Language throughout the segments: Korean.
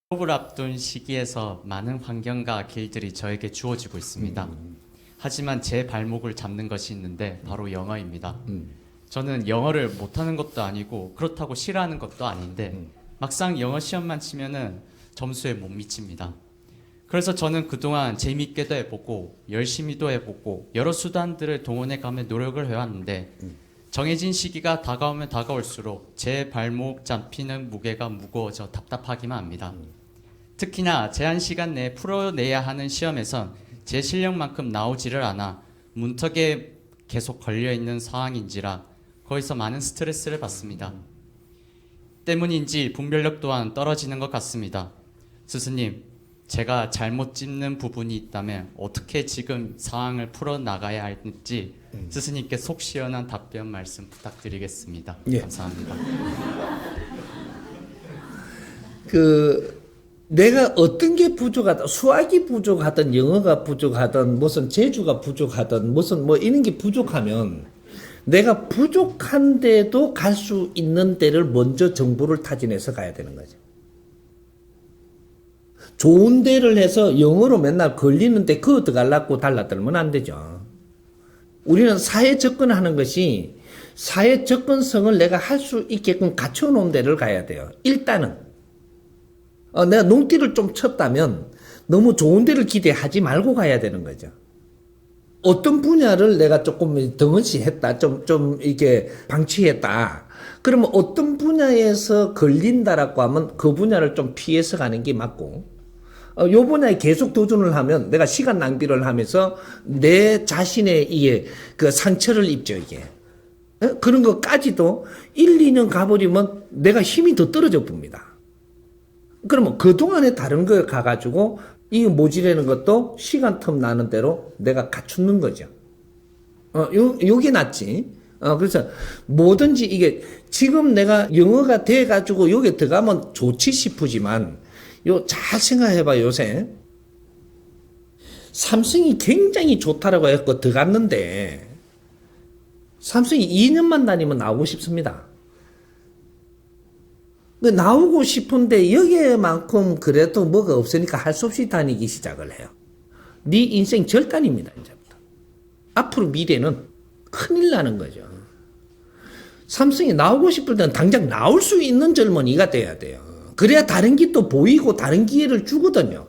졸업을 앞둔 시기에서 많은 환경과 길들이 저에게 주어지고 있습니다. 하지만 제 발목을 잡는 것이 있는데 바로 영어입니다. 저는 영어를 못하는 것도 아니고 그렇다고 싫어하는 것도 아닌데 막상 영어 시험만 치면은 점수에 못 미칩니다. 그래서 저는 그동안 재미있게도 해보고 열심히도 해보고 여러 수단들을 동원해가며 노력을 해왔는데 정해진 시기가 다가오면 다가올수록 제 발목 잡히는 무게가 무거워져 답답하기만 합니다. 특히나 제한 시간 내에 풀어내야 하는 시험에선 제 실력만큼 나오지를 않아 문턱에 계속 걸려있는 상황인지라 거기서 많은 스트레스를 받습니다. 때문인지 분별력 또한 떨어지는 것 같습니다. 스승님, 제가 잘못 짚는 부분이 있다면 어떻게 지금 상황을 풀어나가야 할지 스승님께 속 시원한 답변 말씀 부탁드리겠습니다. 예. 감사합니다. 내가 어떤 게 부족하다, 수학이 부족하든 영어가 부족하든 무슨 재주가 부족하든 무슨 뭐 이런 게 부족하면 내가 부족한데도 갈 수 있는 데를 먼저 정보를 타진해서 가야 되는 거죠. 좋은 데를 해서 영어로 맨날 걸리는데 그거 들어가려고 달라들면 안 되죠. 우리는 사회 접근하는 것이 사회 접근성을 내가 할 수 있게끔 갖춰놓은 데를 가야 돼요. 일단은 내가 농띠를 좀 쳤다면 너무 좋은 데를 기대하지 말고 가야 되는 거죠. 어떤 분야를 내가 조금 덩어시했다, 좀 이렇게 방치했다. 그러면 어떤 분야에서 걸린다라고 하면 그 분야를 좀 피해서 가는 게 맞고, 요 분야에 계속 도전을 하면 내가 시간 낭비를 하면서 내 자신의 이게 그 상처를 입죠, 이게. 그런 것까지도 1, 2년 가버리면 내가 힘이 더 떨어져 봅니다. 그러면 그동안에 다른 걸 가가지고 이거 모지라는 것도 시간 텀 나는 대로 내가 갖추는 거죠. 요게 낫지. 그래서 뭐든지 이게 지금 내가 영어가 돼가지고 요게 들어가면 좋지 싶으지만 잘 생각해봐. 요새 삼성이 굉장히 좋다라고 해서 들어갔는데 삼성이 2년만 다니면 나오고 싶습니다. 나오고 싶은데 여기에만큼 그래도 뭐가 없으니까 할 수 없이 다니기 시작을 해요. 네 인생 절단입니다. 이제부터. 앞으로 미래는 큰일 나는 거죠. 삼성이 나오고 싶을 때는 당장 나올 수 있는 젊은이가 돼야 돼요. 그래야 다른 길도 보이고 다른 기회를 주거든요.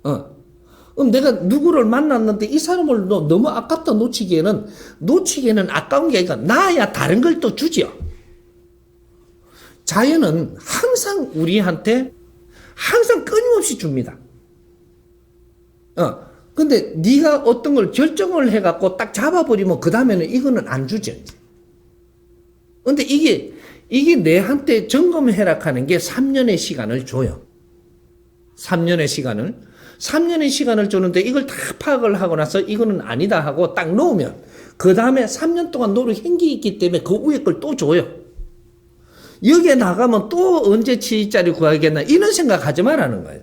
그럼 내가 누구를 만났는데 이 사람을 너무 아깝다 놓치기에는 아까운 게 아니라 나야 다른 걸 또 주죠. 자연은 항상 우리한테 항상 끊임없이 줍니다. 근데 네가 어떤 걸 결정을 해갖고 딱 잡아버리면 그 다음에는 이거는 안 주죠. 근데 이게 내한테 점검해라하는 게 3년의 시간을 줘요. 3년의 시간을 주는데 이걸 다 파악을 하고 나서 이거는 아니다 하고 딱 놓으면 그 다음에 3년 동안 노력한 게 있기 때문에 그 위에 걸 또 줘요. 여기에 나가면 또 언제 취직자리 구하겠나 이런 생각하지 말라는 거예요.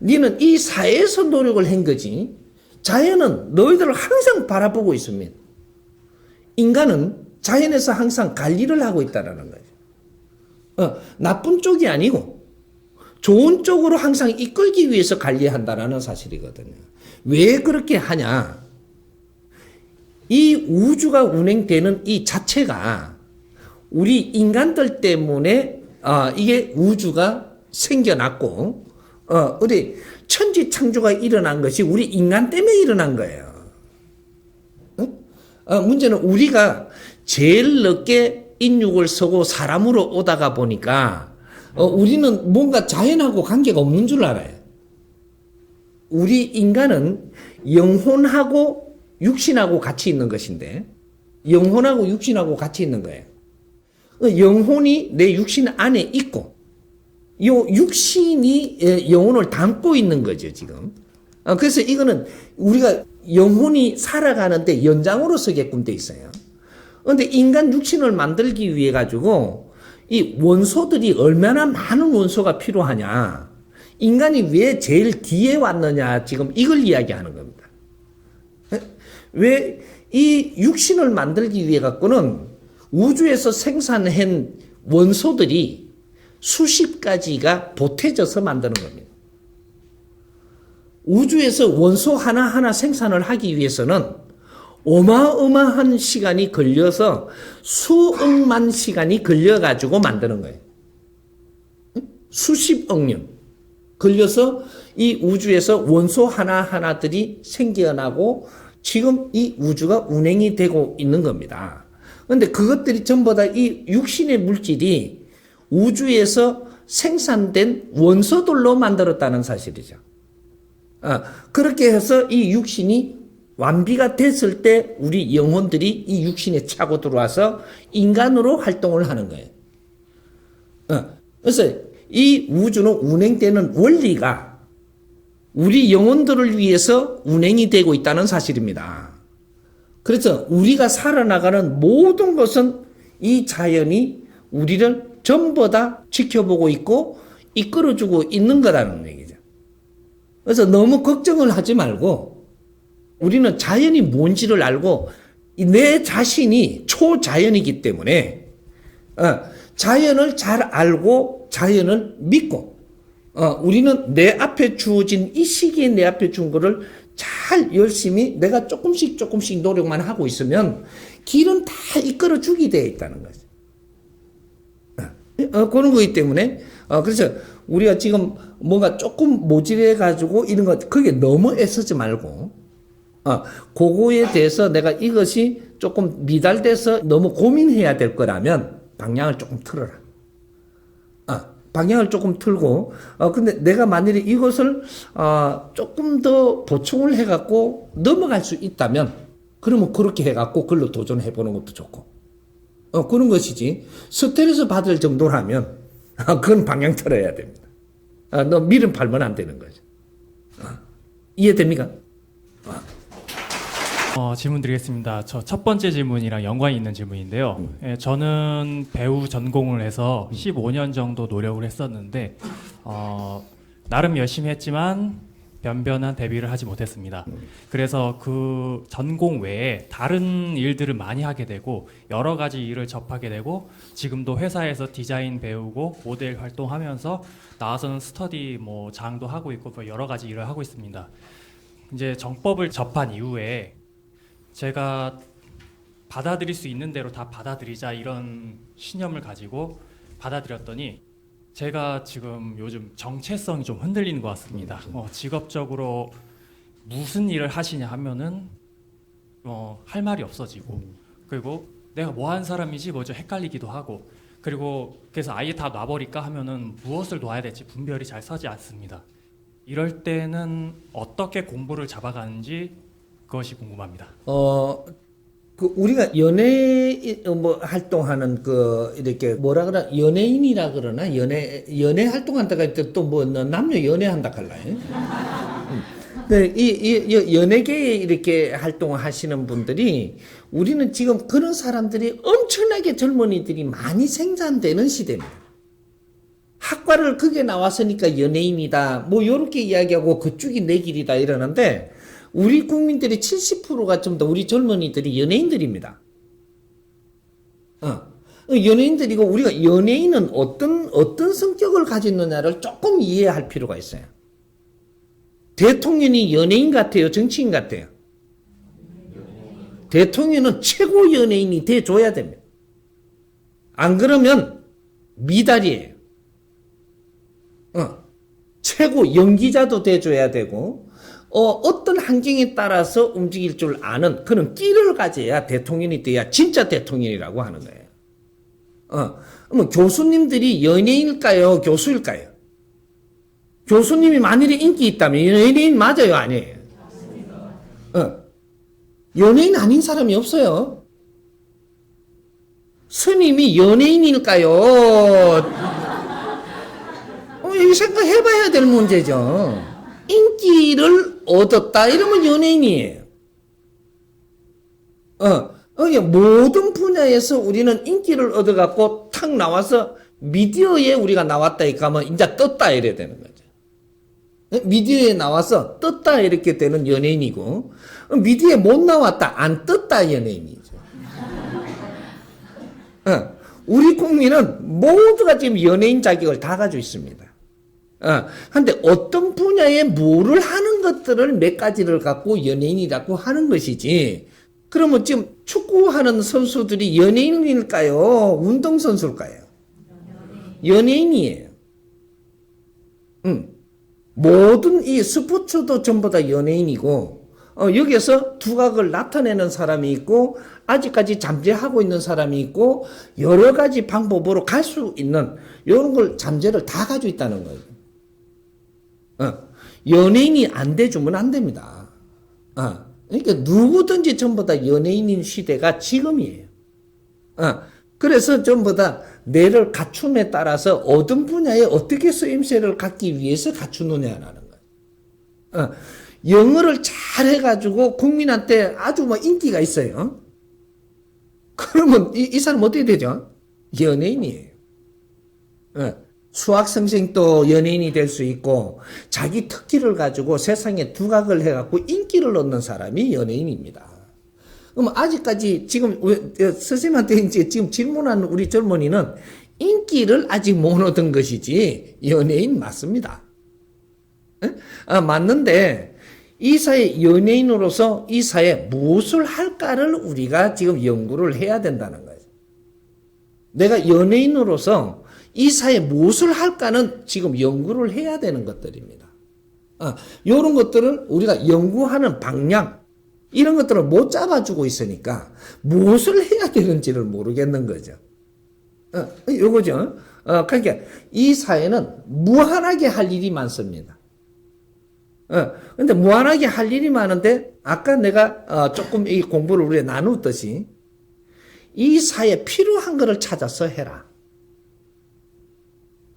니는 이 사회에서 노력을 한 거지. 자연은 너희들을 항상 바라보고 있습니다. 인간은 자연에서 항상 관리를 하고 있다는 거죠. 나쁜 쪽이 아니고 좋은 쪽으로 항상 이끌기 위해서 관리한다는 사실이거든요. 왜 그렇게 하냐? 이 우주가 운행되는 이 자체가 우리 인간들 때문에 이게 우주가 생겨났고 우리 천지창조가 일어난 것이 우리 인간 때문에 일어난 거예요. 문제는 우리가 제일 늦게 인육을 서고 사람으로 오다가 보니까 우리는 뭔가 자연하고 관계가 없는 줄 알아요. 우리 인간은 영혼하고 육신하고 같이 있는 것인데 영혼하고 육신하고 같이 있는 거예요. 영혼이 내 육신 안에 있고 요 육신이 영혼을 담고 있는 거죠, 지금. 그래서 이거는 우리가 영혼이 살아가는데 연장으로 서게끔 돼 있어요. 그런데 인간 육신을 만들기 위해 가지고 이 원소들이 얼마나 많은 원소가 필요하냐. 인간이 왜 제일 뒤에 왔느냐, 지금 이걸 이야기하는 겁니다. 왜 이 육신을 만들기 위해 갖고는 우주에서 생산한 원소들이 수십 가지가 보태져서 만드는 겁니다. 우주에서 원소 하나하나 생산을 하기 위해서는 어마어마한 시간이 걸려서 수억만 시간이 걸려가지고 만드는 거예요. 수십억 년 걸려서 이 우주에서 원소 하나하나들이 생겨나고 지금 이 우주가 운행이 되고 있는 겁니다. 그런데 그것들이 전부 다 이 육신의 물질이 우주에서 생산된 원소들로 만들었다는 사실이죠. 그렇게 해서 이 육신이 완비가 됐을 때 우리 영혼들이 이 육신에 차고 들어와서 인간으로 활동을 하는 거예요. 그래서 이 우주는 운행되는 원리가 우리 영혼들을 위해서 운행이 되고 있다는 사실입니다. 그래서 우리가 살아나가는 모든 것은 이 자연이 우리를 전부 다 지켜보고 있고 이끌어주고 있는 거라는 얘기죠. 그래서 너무 걱정을 하지 말고 우리는 자연이 뭔지를 알고 내 자신이 초자연이기 때문에 자연을 잘 알고 자연을 믿고 우리는 내 앞에 주어진 이 시기에 내 앞에 준 거를 잘 열심히 내가 조금씩 노력만 하고 있으면 길은 다 이끌어 주게 되어 있다는 거죠. 그런 거기 때문에 그래서 우리가 지금 뭔가 조금 모질해 가지고 이런 거 그게 너무 애쓰지 말고 그거에 대해서 내가 이것이 조금 미달돼서 너무 고민해야 될 거라면 방향을 조금 틀어라. 방향을 조금 틀고 근데 내가 만일에 이것을 조금 더 보충을 해갖고 넘어갈 수 있다면 그러면 그렇게 해갖고 그걸로 도전해보는 것도 좋고 그런 것이지 스트레스 받을 정도라면 그건 방향 틀어야 됩니다. 너 미련 팔면 안 되는 거죠. 이해됩니까? 질문 드리겠습니다. 저 첫 번째 질문이랑 연관이 있는 질문인데요. 예, 저는 배우 전공을 해서 15년 정도 노력을 했었는데 나름 열심히 했지만 변변한 데뷔를 하지 못했습니다. 그래서 그 전공 외에 다른 일들을 많이 하게 되고 여러 가지 일을 접하게 되고 지금도 회사에서 디자인 배우고 모델 활동하면서 나와서는 스터디 장도 하고 있고 여러 가지 일을 하고 있습니다. 이제 정법을 접한 이후에 제가 받아들일 수 있는 대로 다 받아들이자 이런 신념을 가지고 받아들였더니 제가 지금 요즘 정체성이 좀 흔들리는 것 같습니다. 직업적으로 무슨 일을 하시냐 하면은 할 말이 없어지고 그리고 내가 뭐 하는 사람이지 좀 헷갈리기도 하고 그리고 그래서 아예 다 놔버릴까 하면은 무엇을 놔야 될지 분별이 잘 서지 않습니다. 이럴 때는 어떻게 공부를 잡아가는지 그것이 궁금합니다. 우리가 연애 활동하는 이렇게 뭐라 그러나 연예인이라 그러나 연애 활동한다가 있을 또 남녀 연애한다 할라. 이 연예계에 이렇게 활동하시는 분들이 우리는 지금 그런 사람들이 엄청나게 젊은이들이 많이 생산되는 시대입니다. 학과를 그게 나왔으니까 연예인이다. 요렇게 이야기하고 그쪽이 내 길이다 이러는데 우리 국민들의 70%가 좀 더 우리 젊은이들이 연예인들입니다. 연예인들이고 우리가 연예인은 어떤 성격을 가졌느냐를 조금 이해할 필요가 있어요. 대통령이 연예인 같아요? 정치인 같아요? 대통령은 최고 연예인이 돼줘야 됩니다. 안 그러면 미달이에요. 최고 연기자도 돼줘야 되고 어떤 환경에 따라서 움직일 줄 아는 그런 끼를 가져야 대통령이 돼야 진짜 대통령이라고 하는 거예요. 교수님들이 연예인일까요? 교수일까요? 교수님이 만일에 인기 있다면 연예인 맞아요? 아니에요? 연예인 아닌 사람이 없어요. 스님이 연예인일까요? 이 생각해봐야 될 문제죠. 인기를 얻었다 이러면 연예인이에요. 모든 분야에서 우리는 인기를 얻어갖고 탁 나와서 미디어에 우리가 나왔다 이렇게 하면 이제 떴다 이래야 되는 거죠. 미디어에 나와서 떴다 이렇게 되는 연예인이고 미디어에 못 나왔다 안 떴다 연예인이죠. 우리 국민은 모두가 지금 연예인 자격을 다 가지고 있습니다. 근데 어떤 분야에 뭐를 하는 것들을 몇 가지를 갖고 연예인이라고 하는 것이지, 그러면 지금 축구하는 선수들이 연예인일까요? 운동선수일까요? 연예인이에요. 모든 이 스포츠도 전부 다 연예인이고, 여기에서 두각을 나타내는 사람이 있고, 아직까지 잠재하고 있는 사람이 있고, 여러 가지 방법으로 갈 수 있는, 이런 걸 잠재를 다 가지고 있다는 거예요. 연예인이 안 돼주면 안 됩니다. 그러니까 누구든지 전부 다 연예인인 시대가 지금이에요. 그래서 전부 다 뇌를 갖춤에 따라서 어떤 분야에 어떻게 쓰임새를 갖기 위해서 갖추느냐라는 거예요. 영어를 잘 해가지고 국민한테 아주 뭐 인기가 있어요. 그러면 이 사람 어떻게 되죠? 연예인이에요. 수학 선생도 연예인이 될 수 있고, 자기 특기를 가지고 세상에 두각을 해갖고 인기를 얻는 사람이 연예인입니다. 그럼 아직까지 지금 선생님한테 이제 지금 질문하는 우리 젊은이는 인기를 아직 못 얻은 것이지 연예인 맞습니다. 맞는데 이 사회 연예인으로서 이 사회에 무엇을 할까를 우리가 지금 연구를 해야 된다는 거예요. 내가 연예인으로서 이 사회에 무엇을 할까는 지금 연구를 해야 되는 것들입니다. 이런 것들을 우리가 연구하는 방향, 이런 것들을 못 잡아주고 있으니까 무엇을 해야 되는지를 모르겠는 거죠. 요거죠. 그러니까 이 사회는 무한하게 할 일이 많습니다. 근데 무한하게 할 일이 많은데, 아까 내가 조금 이 공부를 우리가 나누었듯이, 이 사회에 필요한 것을 찾아서 해라.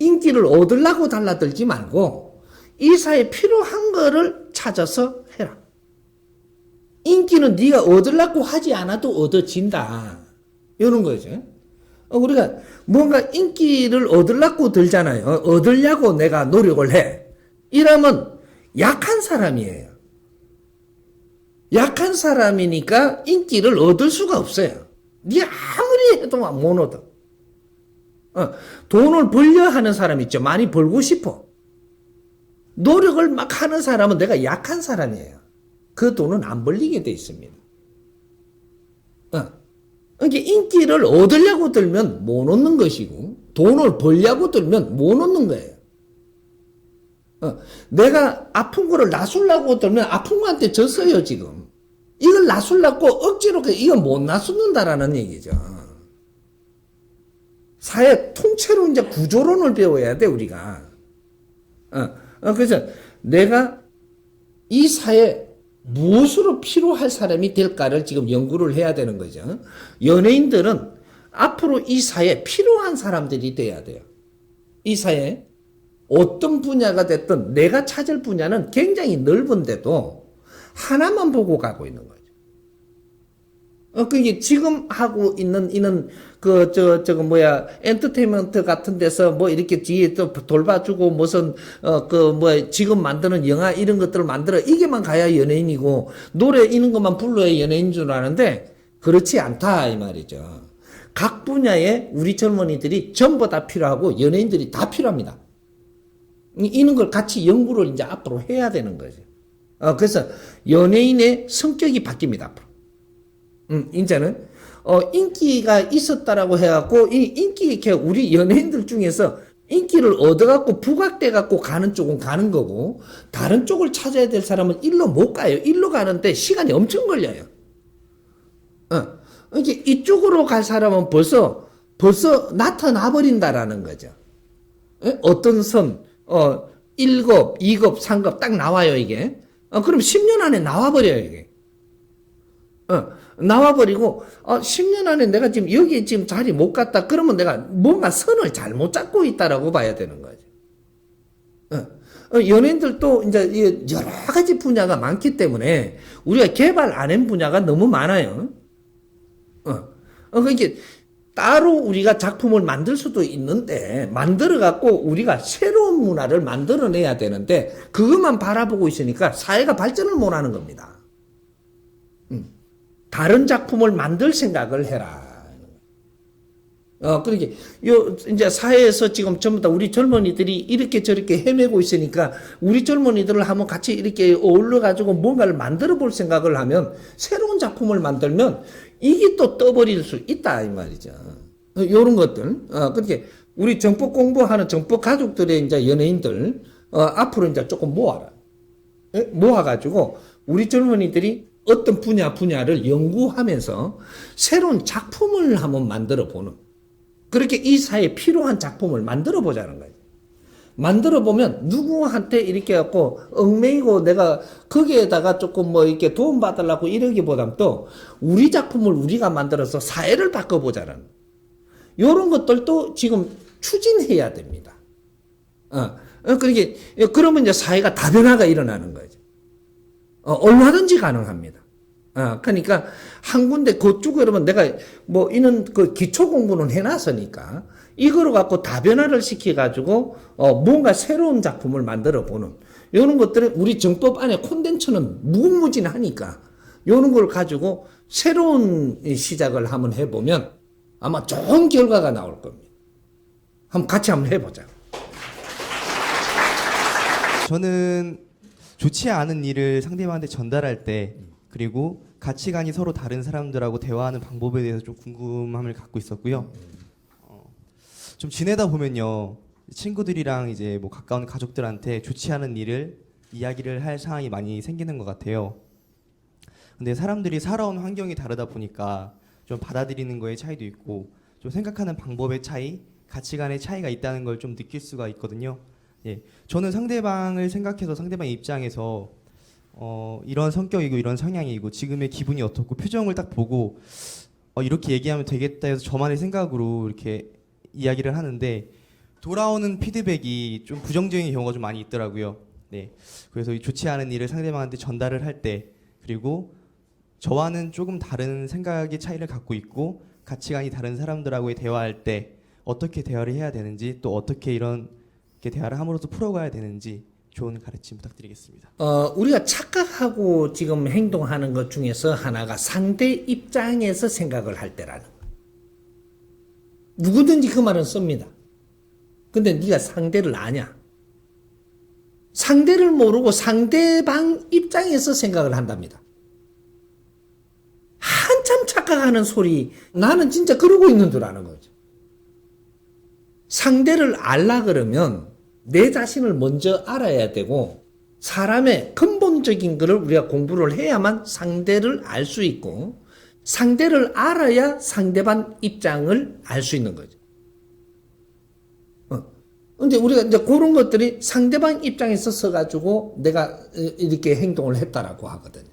인기를 얻으려고 달라들지 말고 이 사회에 필요한 거를 찾아서 해라. 인기는 네가 얻으려고 하지 않아도 얻어진다. 이런 거죠. 우리가 뭔가 인기를 얻으려고 들잖아요. 얻으려고 내가 노력을 해. 이러면 약한 사람이에요. 약한 사람이니까 인기를 얻을 수가 없어요. 네가 아무리 해도 못 얻어. 돈을 벌려 하는 사람 있죠. 많이 벌고 싶어. 노력을 막 하는 사람은 내가 약한 사람이에요. 그 돈은 안 벌리게 돼 있습니다. 그러니까 인기를 얻으려고 들면 못 얻는 것이고, 돈을 벌려고 들면 못 얻는 거예요. 내가 아픈 거를 놔주려고 들면 아픈 거한테 졌어요, 지금. 이걸 놔주려고 억지로, 이건 못 놔주는다라는 얘기죠. 사회 통째로 이제 구조론을 배워야 돼, 우리가. 그래서 내가 이 사회에 무엇으로 필요할 사람이 될까를 지금 연구를 해야 되는 거죠. 연예인들은 앞으로 이 사회에 필요한 사람들이 돼야 돼요. 이 사회에 어떤 분야가 됐든 내가 찾을 분야는 굉장히 넓은데도 하나만 보고 가고 있는 거죠. 그게 지금 하고 있는 이는 엔터테인먼트 같은 데서 뭐 이렇게 뒤에 또 돌봐주고 무슨 지금 만드는 영화 이런 것들을 만들어 이게만 가야 연예인이고, 노래 이런 것만 불러야 연예인인 줄 아는데 그렇지 않다 이 말이죠. 각 분야에 우리 젊은이들이 전부 다 필요하고 연예인들이 다 필요합니다. 이런 걸 같이 연구를 이제 앞으로 해야 되는 거죠. 그래서 연예인의 성격이 바뀝니다, 앞으로. 이제는, 인기가 있었다라고 해갖고, 이 인기, 이렇게 우리 연예인들 중에서 인기를 얻어갖고 부각돼갖고 가는 쪽은 가는 거고, 다른 쪽을 찾아야 될 사람은 일로 못 가요. 일로 가는데 시간이 엄청 걸려요. 이게 이쪽으로 갈 사람은 벌써 나타나 버린다라는 거죠. 어떤 선, 1급, 2급, 3급 딱 나와요, 이게. 그럼 10년 안에 나와버려요, 이게. 나와버리고, 10년 안에 내가 지금 여기 지금 자리 못 갔다. 그러면 내가 뭔가 선을 잘못 잡고 있다라고 봐야 되는 거죠. 연예인들도 이제 여러 가지 분야가 많기 때문에 우리가 개발 안 한 분야가 너무 많아요. 그러니까 따로 우리가 작품을 만들 수도 있는데, 만들어갖고 우리가 새로운 문화를 만들어내야 되는데, 그것만 바라보고 있으니까 사회가 발전을 못 하는 겁니다. 다른 작품을 만들 생각을 해라. 그러게, 이제 사회에서 지금 전부 다 우리 젊은이들이 이렇게 저렇게 헤매고 있으니까 우리 젊은이들을 한번 같이 이렇게 어울려가지고 뭔가를 만들어 볼 생각을 하면 새로운 작품을 만들면 이게 또 떠버릴 수 있다, 이 말이죠. 요런 것들. 그렇게 우리 정법 공부하는 정법 가족들의 이제 연예인들, 앞으로 이제 조금 모아라. 모아가지고 우리 젊은이들이 어떤 분야를 연구하면서 새로운 작품을 한번 만들어 보는, 그렇게 이 사회에 필요한 작품을 만들어 보자는 거예요. 만들어 보면 누구한테 이렇게 갖고 얽매이고 내가 거기에다가 조금 뭐 이렇게 도움 받으려고 이러기보다는 또 우리 작품을 우리가 만들어서 사회를 바꿔보자는, 요런 것들도 지금 추진해야 됩니다. 그러면 이제 사회가 다변화가 일어나는 거죠. 얼마든지 가능합니다. 그러니까 한 군데 그쪽 그러면 내가 뭐 이런 그 기초 공부는 해놨으니까 이거로 갖고 다변화를 시켜가지고 뭔가 새로운 작품을 만들어 보는 이런 것들은 우리 정법 안에 콘텐츠는 무궁무진하니까 이런 걸 가지고 새로운 시작을 한번 해보면 아마 좋은 결과가 나올 겁니다. 같이 한번 해보자. 저는 좋지 않은 일을 상대방한테 전달할 때, 그리고 가치관이 서로 다른 사람들하고 대화하는 방법에 대해서 좀 궁금함을 갖고 있었고요. 좀 지내다 보면요, 친구들이랑 이제 뭐 가까운 가족들한테 좋지 않은 일을 이야기를 할 상황이 많이 생기는 것 같아요. 근데 사람들이 살아온 환경이 다르다 보니까 좀 받아들이는 거에 차이도 있고, 좀 생각하는 방법의 차이, 가치관의 차이가 있다는 걸 좀 느낄 수가 있거든요. 예, 저는 상대방을 생각해서 상대방 입장에서 이런 성격이고 이런 성향이고 지금의 기분이 어떻고 표정을 딱 보고 이렇게 얘기하면 되겠다 해서 저만의 생각으로 이렇게 이야기를 하는데, 돌아오는 피드백이 좀 부정적인 경우가 좀 많이 있더라고요. 네, 그래서 이 좋지 않은 일을 상대방한테 전달을 할 때, 그리고 저와는 조금 다른 생각의 차이를 갖고 있고 가치관이 다른 사람들하고의 대화할 때 어떻게 대화를 해야 되는지, 또 어떻게 이렇게 대화를 함으로써 풀어가야 되는지 좋은 가르침 부탁드리겠습니다. 우리가 착각하고 지금 행동하는 것 중에서 하나가 상대 입장에서 생각을 할 때라는 거. 누구든지 그 말은 씁니다. 근데 네가 상대를 아냐? 상대를 모르고 상대방 입장에서 생각을 한답니다. 한참 착각하는 소리, 나는 진짜 그러고 있는 줄 아는 거죠. 상대를 알라 그러면 내 자신을 먼저 알아야 되고, 사람의 근본적인 것을 우리가 공부를 해야만 상대를 알 수 있고, 상대를 알아야 상대방 입장을 알 수 있는 거죠. 근데 우리가 이제 그런 것들이 상대방 입장에서 서가지고 내가 이렇게 행동을 했다라고 하거든요.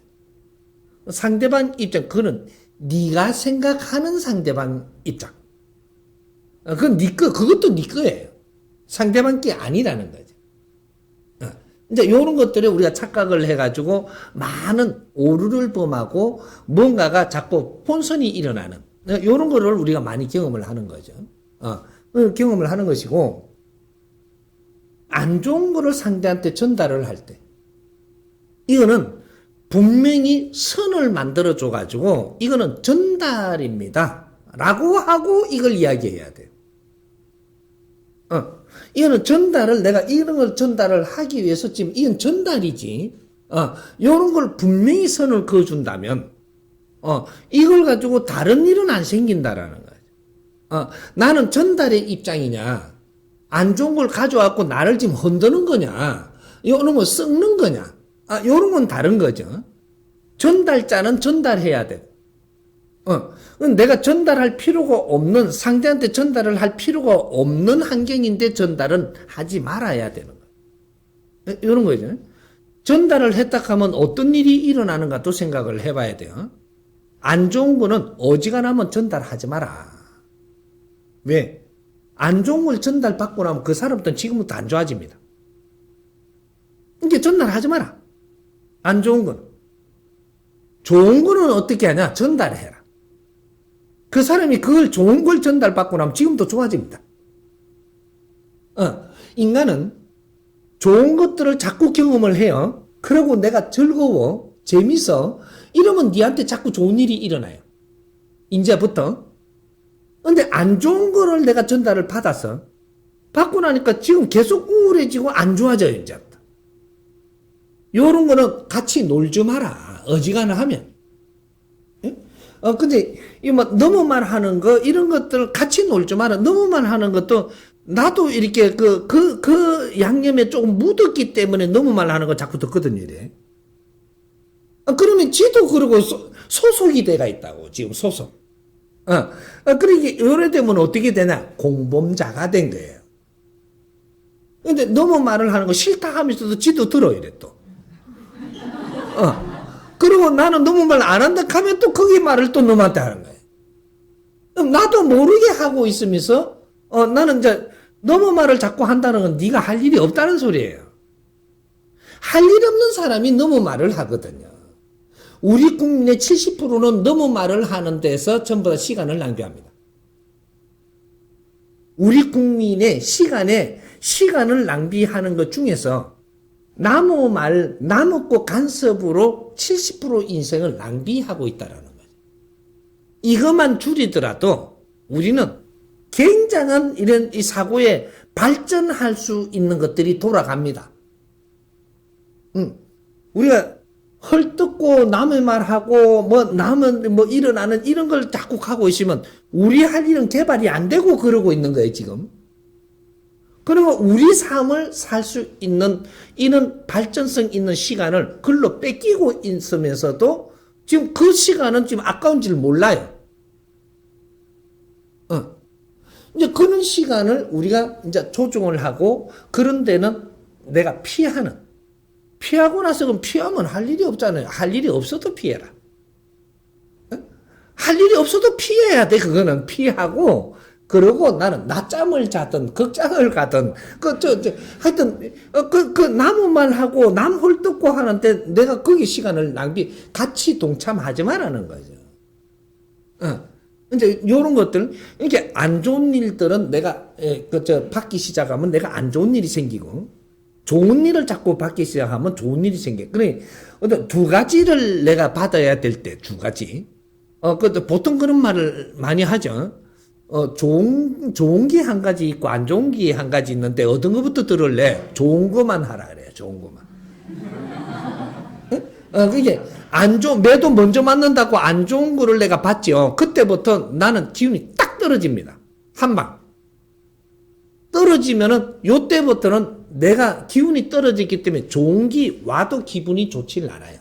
상대방 입장, 그거는 네가 생각하는 상대방 입장. 그건 네 거, 그것도 네 거예요. 상대방 게 아니라는 거죠. 이제 이런 것들에 우리가 착각을 해가지고 많은 오류를 범하고 뭔가가 자꾸 혼선이 일어나는 이런 거를 우리가 많이 경험을 하는 거죠. 경험을 하는 것이고, 안 좋은 거를 상대한테 전달을 할 때, 이거는 분명히 선을 만들어줘가지고 이거는 전달입니다 라고 하고 이걸 이야기해야 돼요. 이거는 전달을, 내가 이런 걸 전달을 하기 위해서 지금 이건 전달이지. 이런 걸 분명히 선을 그어준다면, 이걸 가지고 다른 일은 안 생긴다라는 거예요. 나는 전달의 입장이냐, 안 좋은 걸 가져와갖고 나를 지금 흔드는 거냐, 이런 거 썩는 거냐, 이런 건 다른 거죠. 전달자는 전달해야 되고, 내가 전달할 필요가 없는, 상대한테 전달을 할 필요가 없는 환경인데 전달은 하지 말아야 되는 거예요. 이런 거죠. 전달을 했다 하면 어떤 일이 일어나는가도 생각을 해봐야 돼요. 안 좋은 거는 어지간하면 전달하지 마라. 왜? 안 좋은 걸 전달받고 나면 그 사람부터는 지금부터 안 좋아집니다. 이게 전달하지 마라. 안 좋은 거는. 좋은 거는 어떻게 하냐? 전달해라. 그 사람이 그걸 좋은 걸 전달받고 나면 지금도 좋아집니다. 인간은 좋은 것들을 자꾸 경험을 해요. 그러고 내가 즐거워, 재밌어, 이러면 니한테 자꾸 좋은 일이 일어나요. 이제부터. 근데 안 좋은 거를 내가 전달을 받았어. 받고 나니까 지금 계속 우울해지고 안 좋아져요, 이제. 요런 거는 같이 놀지 마라. 어지간하 하면. 예? 근데, 이 뭐, 너무 말하는 거, 이런 것들 같이 놀지 마라. 너무 말하는 것도, 나도 이렇게 그 양념에 조금 묻었기 때문에 너무 말하는 거 자꾸 듣거든요, 이래. 그러면 지도 그러고 소속이 돼가 있다고, 지금 소속. 그러니까, 요래 되면 어떻게 되나? 공범자가 된 거예요. 근데 너무 말을 하는 거 싫다 하면서도 지도 들어, 이래 또. 그리고 나는 너무 말 안 한다 하면 또 거기 말을 또 너한테 하는 거예요. 나도 모르게 하고 있으면서, 나는 이제 너무 말을 자꾸 한다는 건 네가 할 일이 없다는 소리예요. 할 일 없는 사람이 너무 말을 하거든요. 우리 국민의 70%는 너무 말을 하는 데서 전부 다 시간을 낭비합니다. 우리 국민의 시간을 낭비하는 것 중에서 나먹고 간섭으로 70% 인생을 낭비하고 있다라는 거죠. 이것만 줄이더라도 우리는 굉장한 이런 이 사고에 발전할 수 있는 것들이 돌아갑니다. 우리가 헐뜯고 남의 말하고 남은 일어나는 이런 걸 자꾸 하고 있으면 우리 할 일은 개발이 안 되고 그러고 있는 거예요, 지금. 그리고 우리 삶을 살 수 있는 이런 발전성 있는 시간을 글로 뺏기고 있으면서도 지금 그 시간은 지금 아까운 줄 몰라요. 이제 그런 시간을 우리가 이제 조정을 하고 그런 데는 내가 피하고 나서 그럼 피하면 할 일이 없잖아요. 할 일이 없어도 피해라. 할 일이 없어도 피해야 돼. 그거는 피하고 그러고 나는 낮잠을 자든 극장을 가든 하여튼 남 말하고 남 헐뜯고 하는데 내가 거기 시간을 같이 동참하지 말라는 거죠. 이제 요런 것들 이렇게 안 좋은 일들은 내가 받기 시작하면 내가 안 좋은 일이 생기고 좋은 일을 자꾸 받기 시작하면 좋은 일이 생겨. 그래 어떤 두 가지를 내가 받아야 될 때 두 가지. 보통 그런 말을 많이 하죠. 좋은 게 한 가지 있고 안 좋은 게 한 가지 있는데 어떤 것부터 들을래? 좋은 것만 하라 그래요. 좋은 것만. 그게 매도 먼저 맞는다고 안 좋은 거를 내가 봤죠. 그때부터 나는 기운이 딱 떨어집니다. 한 방. 떨어지면은 요때부터는 내가 기운이 떨어졌기 때문에 좋은 게 와도 기분이 좋지를 않아요.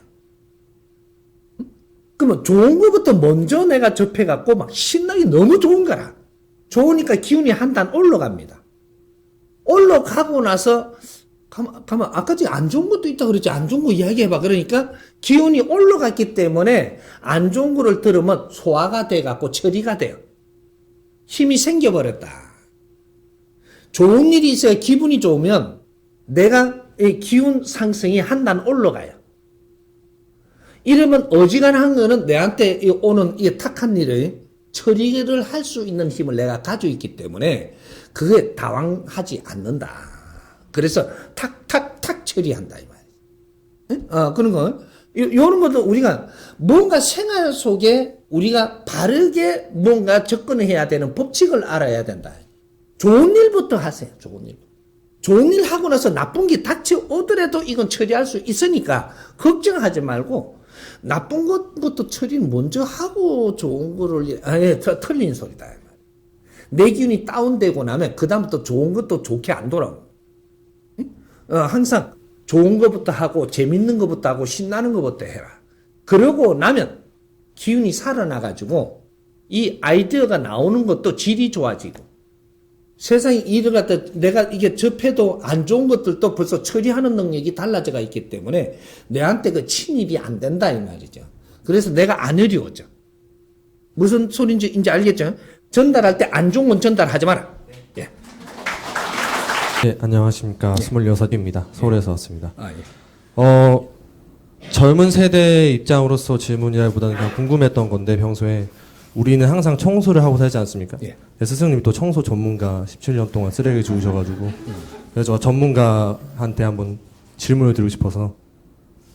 그러면 좋은 거부터 먼저 내가 접해갖고 막 신나게 너무 좋은 거라. 좋으니까 기운이 한 단 올라갑니다. 올라가고 나서 가만 아까 전에 안 좋은 것도 있다 그랬지. 안 좋은 거 이야기해봐. 그러니까 기운이 올라갔기 때문에 안 좋은 거를 들으면 소화가 돼갖고 처리가 돼요. 힘이 생겨버렸다. 좋은 일이 있어야 기분이 좋으면 내가 이 기운 상승이 한 단 올라가요. 이러면 어지간한 거는 내한테 오는 이 탁한 일을 처리를 할 수 있는 힘을 내가 가지고 있기 때문에 그게 당황하지 않는다. 그래서 탁 처리한다 이 말이에요. 그런 거 요런 것도 우리가 뭔가 생활 속에 우리가 바르게 뭔가 접근을 해야 되는 법칙을 알아야 된다. 좋은 일부터 하세요. 좋은 일 하고 나서 나쁜 게 닥쳐오더라도 이건 처리할 수 있으니까 걱정하지 말고 나쁜 것부터 처리 먼저 하고 좋은 거를 틀린 소리다. 내 기운이 다운되고 나면 그 다음부터 좋은 것도 좋게 안 돌아오고 항상 좋은 것부터 하고 재밌는 것부터 하고 신나는 것부터 해라. 그러고 나면 기운이 살아나가지고 이 아이디어가 나오는 것도 질이 좋아지고 세상에 일을 갖다 내가 이게 접해도 안 좋은 것들도 벌써 처리하는 능력이 달라져가 있기 때문에 내한테 그 침입이 안 된다 이 말이죠. 그래서 내가 안 어려워져. 무슨 소리인지 이제 알겠죠? 전달할 때 안 좋은 건 전달하지 마라. 예. 네, 안녕하십니까. 26입니다. 서울에서 왔습니다. 예. 젊은 세대의 입장으로서 질문이라기보다는 그냥 궁금했던 건데 평소에 우리는 항상 청소를 하고 살지 않습니까? 예. 스승님이 또 청소 전문가 17년 동안 쓰레기 주우셔가지고 그래서 전문가한테 한번 질문을 드리고 싶어서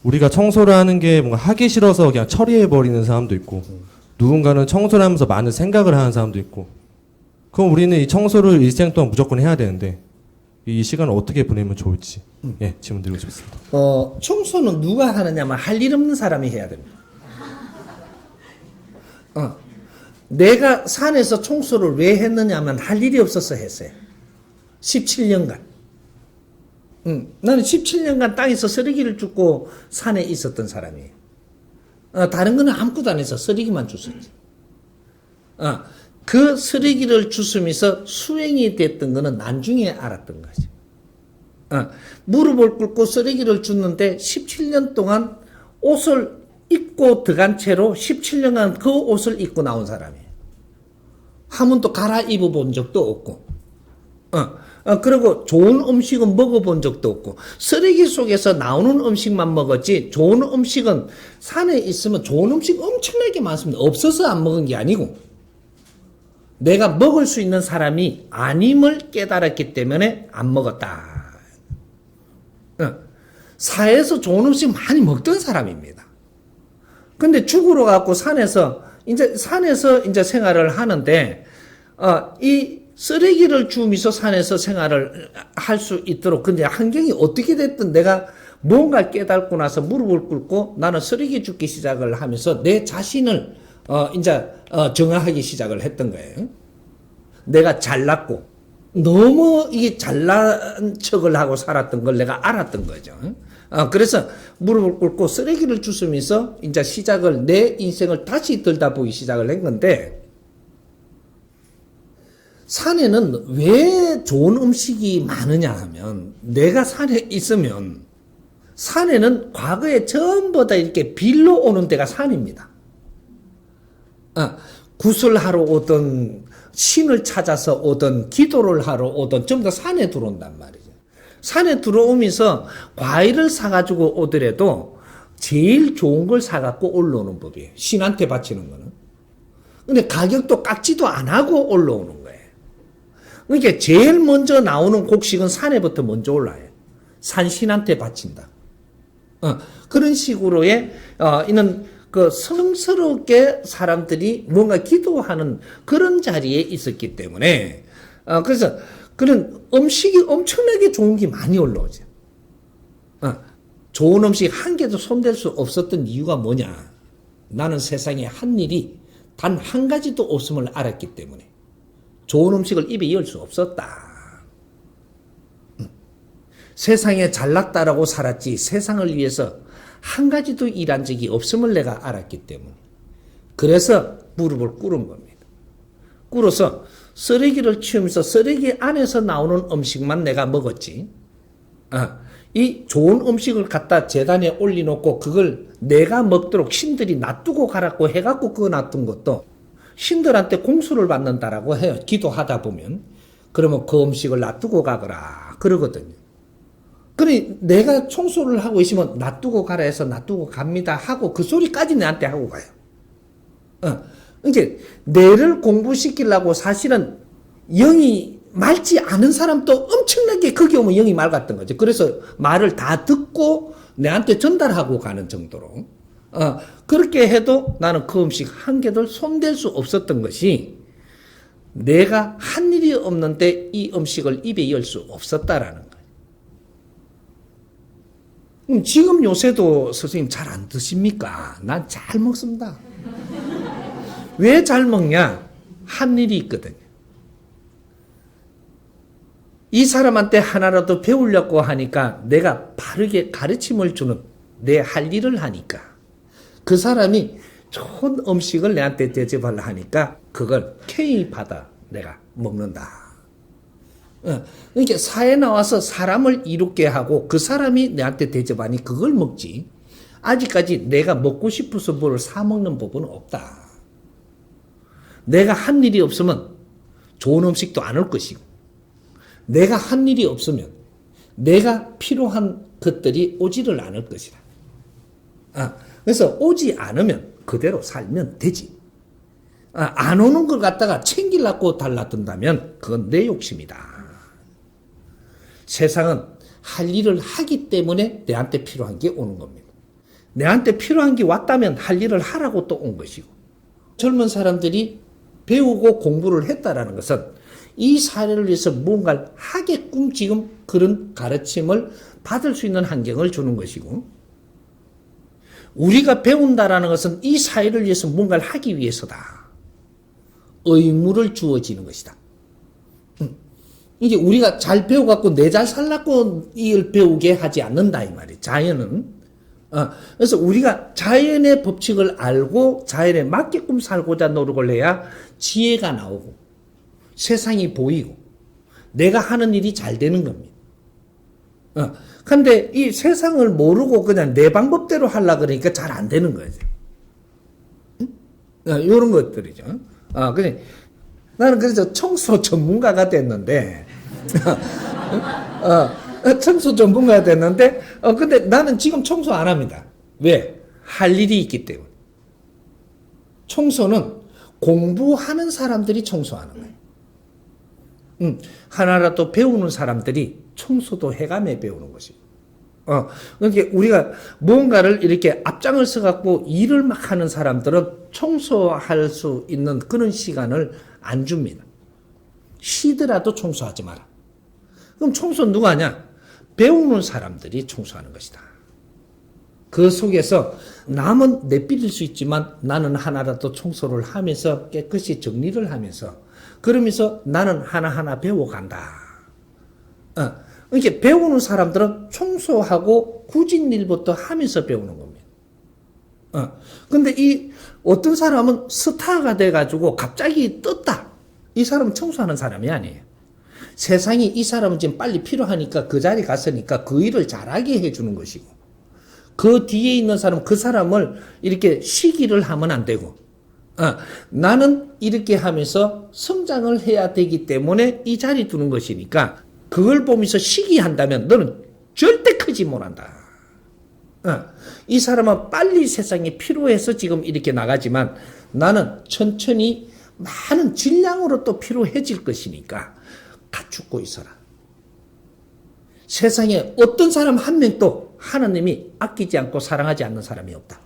우리가 청소를 하는 게 뭔가 하기 싫어서 그냥 처리해버리는 사람도 있고 누군가는 청소를 하면서 많은 생각을 하는 사람도 있고 그럼 우리는 이 청소를 일생 동안 무조건 해야 되는데 이 시간을 어떻게 보내면 좋을지 예, 질문 드리고 싶습니다. 청소는 누가 하느냐면 할 일 없는 사람이 해야 됩니다. 내가 산에서 청소를 왜 했느냐면 할 일이 없어서 했어요. 17년간. 나는 17년간 땅에서 쓰레기를 줍고 산에 있었던 사람이에요. 다른 거는 아무것도 안 해서 쓰레기만 줬었지. 그 쓰레기를 주스면서 수행이 됐던 거는 나중에 알았던 거죠. 무릎을 꿇고 쓰레기를 줬는데 17년 동안 옷을 입고 들어간 채로 17년간 그 옷을 입고 나온 사람이에요. 한 번도 갈아입어 본 적도 없고, 그리고 좋은 음식은 먹어본 적도 없고, 쓰레기 속에서 나오는 음식만 먹었지, 좋은 음식은 산에 있으면 좋은 음식 엄청나게 많습니다. 없어서 안 먹은 게 아니고, 내가 먹을 수 있는 사람이 아님을 깨달았기 때문에 안 먹었다. 사회에서 좋은 음식 많이 먹던 사람입니다. 근데 죽으러 갖고 산에서 이제 생활을 하는데, 이 쓰레기를 주면서 산에서 생활을 할 수 있도록, 근데 환경이 어떻게 됐든 내가 뭔가 깨닫고 나서 무릎을 꿇고 나는 쓰레기 줍기 시작을 하면서 내 자신을, 정화하기 시작을 했던 거예요. 내가 잘났고, 너무 이게 잘난 척을 하고 살았던 걸 내가 알았던 거죠. 그래서 무릎을 꿇고 쓰레기를 주스면서 이제 내 인생을 다시 들여다보기 시작을 한 건데, 산에는 왜 좋은 음식이 많으냐 하면, 내가 산에 있으면, 산에는 과거에 전부 다 이렇게 빌로 오는 데가 산입니다. 구슬하러 오든, 신을 찾아서 오든, 기도를 하러 오든, 전부 다 산에 들어온단 말이죠. 산에 들어오면서 과일을 사가지고 오더라도 제일 좋은 걸 사갖고 올라오는 법이에요. 신한테 바치는 거는. 근데 가격도 깎지도 안 하고 올라오는 거예요. 그러니까 제일 먼저 나오는 곡식은 산에부터 먼저 올라요. 산신한테 바친다. 그런 식으로의, 이는 그 성스럽게 사람들이 뭔가 기도하는 그런 자리에 있었기 때문에, 그래서 그런 음식이 엄청나게 좋은 게 많이 올라오죠. 좋은 음식 한 개도 손댈 수 없었던 이유가 뭐냐? 나는 세상에 한 일이 단 한 가지도 없음을 알았기 때문에 좋은 음식을 입에 이을 수 없었다. 세상에 잘났다라고 살았지 세상을 위해서 한 가지도 일한 적이 없음을 내가 알았기 때문에, 그래서 무릎을 꿇은 겁니다. 꿇어서 쓰레기를 치우면서 쓰레기 안에서 나오는 음식만 내가 먹었지, 이 좋은 음식을 갖다 재단에 올려놓고 그걸 내가 먹도록 신들이 놔두고 가라고 해갖고 그거 놔둔 것도 신들한테 공수를 받는다라고 해요. 기도하다 보면. 그러면 그 음식을 놔두고 가거라 그러거든요. 그래, 내가 청소를 하고 있으면 놔두고 가라 해서 놔두고 갑니다 하고 그 소리까지 내한테 하고 가요. 이제 뇌를 공부시키려고 사실은 영이 맑지 않은 사람도 엄청나게 거기 오면 영이 맑았던 거죠. 그래서 말을 다 듣고 내한테 전달하고 가는 정도로. 그렇게 해도 나는 그 음식 한 개도 손댈 수 없었던 것이, 내가 한 일이 없는데 이 음식을 입에 이을 수 없었다라는 거예요. 지금 요새도 선생님 잘 안 드십니까? 난 잘 먹습니다. 왜 잘 먹냐? 한 일이 있거든요. 이 사람한테 하나라도 배우려고 하니까 내가 바르게 가르침을 주는 내 할 일을 하니까, 그 사람이 좋은 음식을 내한테 대접하려 하니까 그걸 케이 받아 내가 먹는다. 그러니까 사회에 나와서 사람을 이롭게 하고 그 사람이 내한테 대접하니 그걸 먹지, 아직까지 내가 먹고 싶어서 뭐를 사 먹는 법은 없다. 내가 한 일이 없으면 좋은 음식도 안 올 것이고, 내가 한 일이 없으면 내가 필요한 것들이 오지를 않을 것이다. 그래서 오지 않으면 그대로 살면 되지. 안 오는 걸 갖다가 챙기려고 달라든다면 그건 내 욕심이다. 세상은 할 일을 하기 때문에 내한테 필요한 게 오는 겁니다. 내한테 필요한 게 왔다면 할 일을 하라고 또 온 것이고, 젊은 사람들이 배우고 공부를 했다라는 것은 이 사회를 위해서 뭔가를 하게끔 지금 그런 가르침을 받을 수 있는 환경을 주는 것이고, 우리가 배운다라는 것은 이 사회를 위해서 뭔가를 하기 위해서다. 의무를 주어지는 것이다. 이제 우리가 잘 배워갖고 내 잘 살라고 이걸 배우게 하지 않는다 이 말이에요. 자연은. 그래서 우리가 자연의 법칙을 알고 자연에 맞게끔 살고자 노력을 해야 지혜가 나오고 세상이 보이고 내가 하는 일이 잘 되는 겁니다. 근데 이 세상을 모르고 그냥 내 방법대로 하려고 그러니까 잘 안 되는 거죠. 이런 것들이죠. 그래. 나는 그래서 청소 전문가가 됐는데, 청소 전문가가 됐는데, 근데 나는 지금 청소 안 합니다. 왜? 할 일이 있기 때문에. 청소는 공부하는 사람들이 청소하는 거예요. 하나라도 배우는 사람들이 청소도 해가며 배우는 것이고. 그러니까 우리가 뭔가를 이렇게 앞장을 서갖고 일을 막 하는 사람들은 청소할 수 있는 그런 시간을 안 줍니다. 쉬더라도 청소하지 마라. 그럼 청소 누가 하냐? 배우는 사람들이 청소하는 것이다. 그 속에서 남은 내삐릴 수 있지만 나는 하나라도 청소를 하면서 깨끗이 정리를 하면서 그러면서 나는 하나하나 배워간다. 이렇게 배우는 사람들은 청소하고 굳은 일부터 하면서 배우는 겁니다. 근데 이 어떤 사람은 스타가 돼가지고 갑자기 떴다. 이 사람은 청소하는 사람이 아니에요. 세상이 이 사람은 지금 빨리 필요하니까 그 자리 갔으니까 그 일을 잘하게 해주는 것이고 그 뒤에 있는 사람은 그 사람을 이렇게 시기를 하면 안 되고 나는 이렇게 하면서 성장을 해야 되기 때문에 이 자리 두는 것이니까 그걸 보면서 시기한다면 너는 절대 크지 못한다. 이 사람은 빨리 세상에 필요해서 지금 이렇게 나가지만 나는 천천히 많은 질량으로 또 필요해질 것이니까 갖추고 있어라. 세상에 어떤 사람 한 명도 하나님이 아끼지 않고 사랑하지 않는 사람이 없다.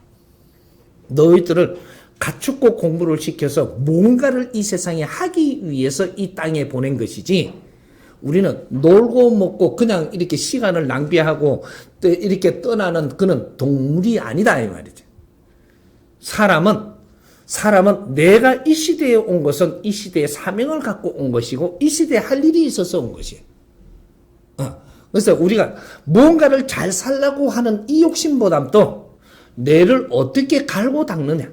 너희들을 갖추고 공부를 시켜서 뭔가를 이 세상에 하기 위해서 이 땅에 보낸 것이지 우리는 놀고 먹고 그냥 이렇게 시간을 낭비하고 또 이렇게 떠나는 그런 동물이 아니다 이 말이죠. 사람은 내가 이 시대에 온 것은 이 시대의 사명을 갖고 온 것이고 이 시대에 할 일이 있어서 온 것이에요. 그래서 우리가 뭔가를 잘 살라고 하는 이 욕심보다도 내를 어떻게 갈고 닦느냐.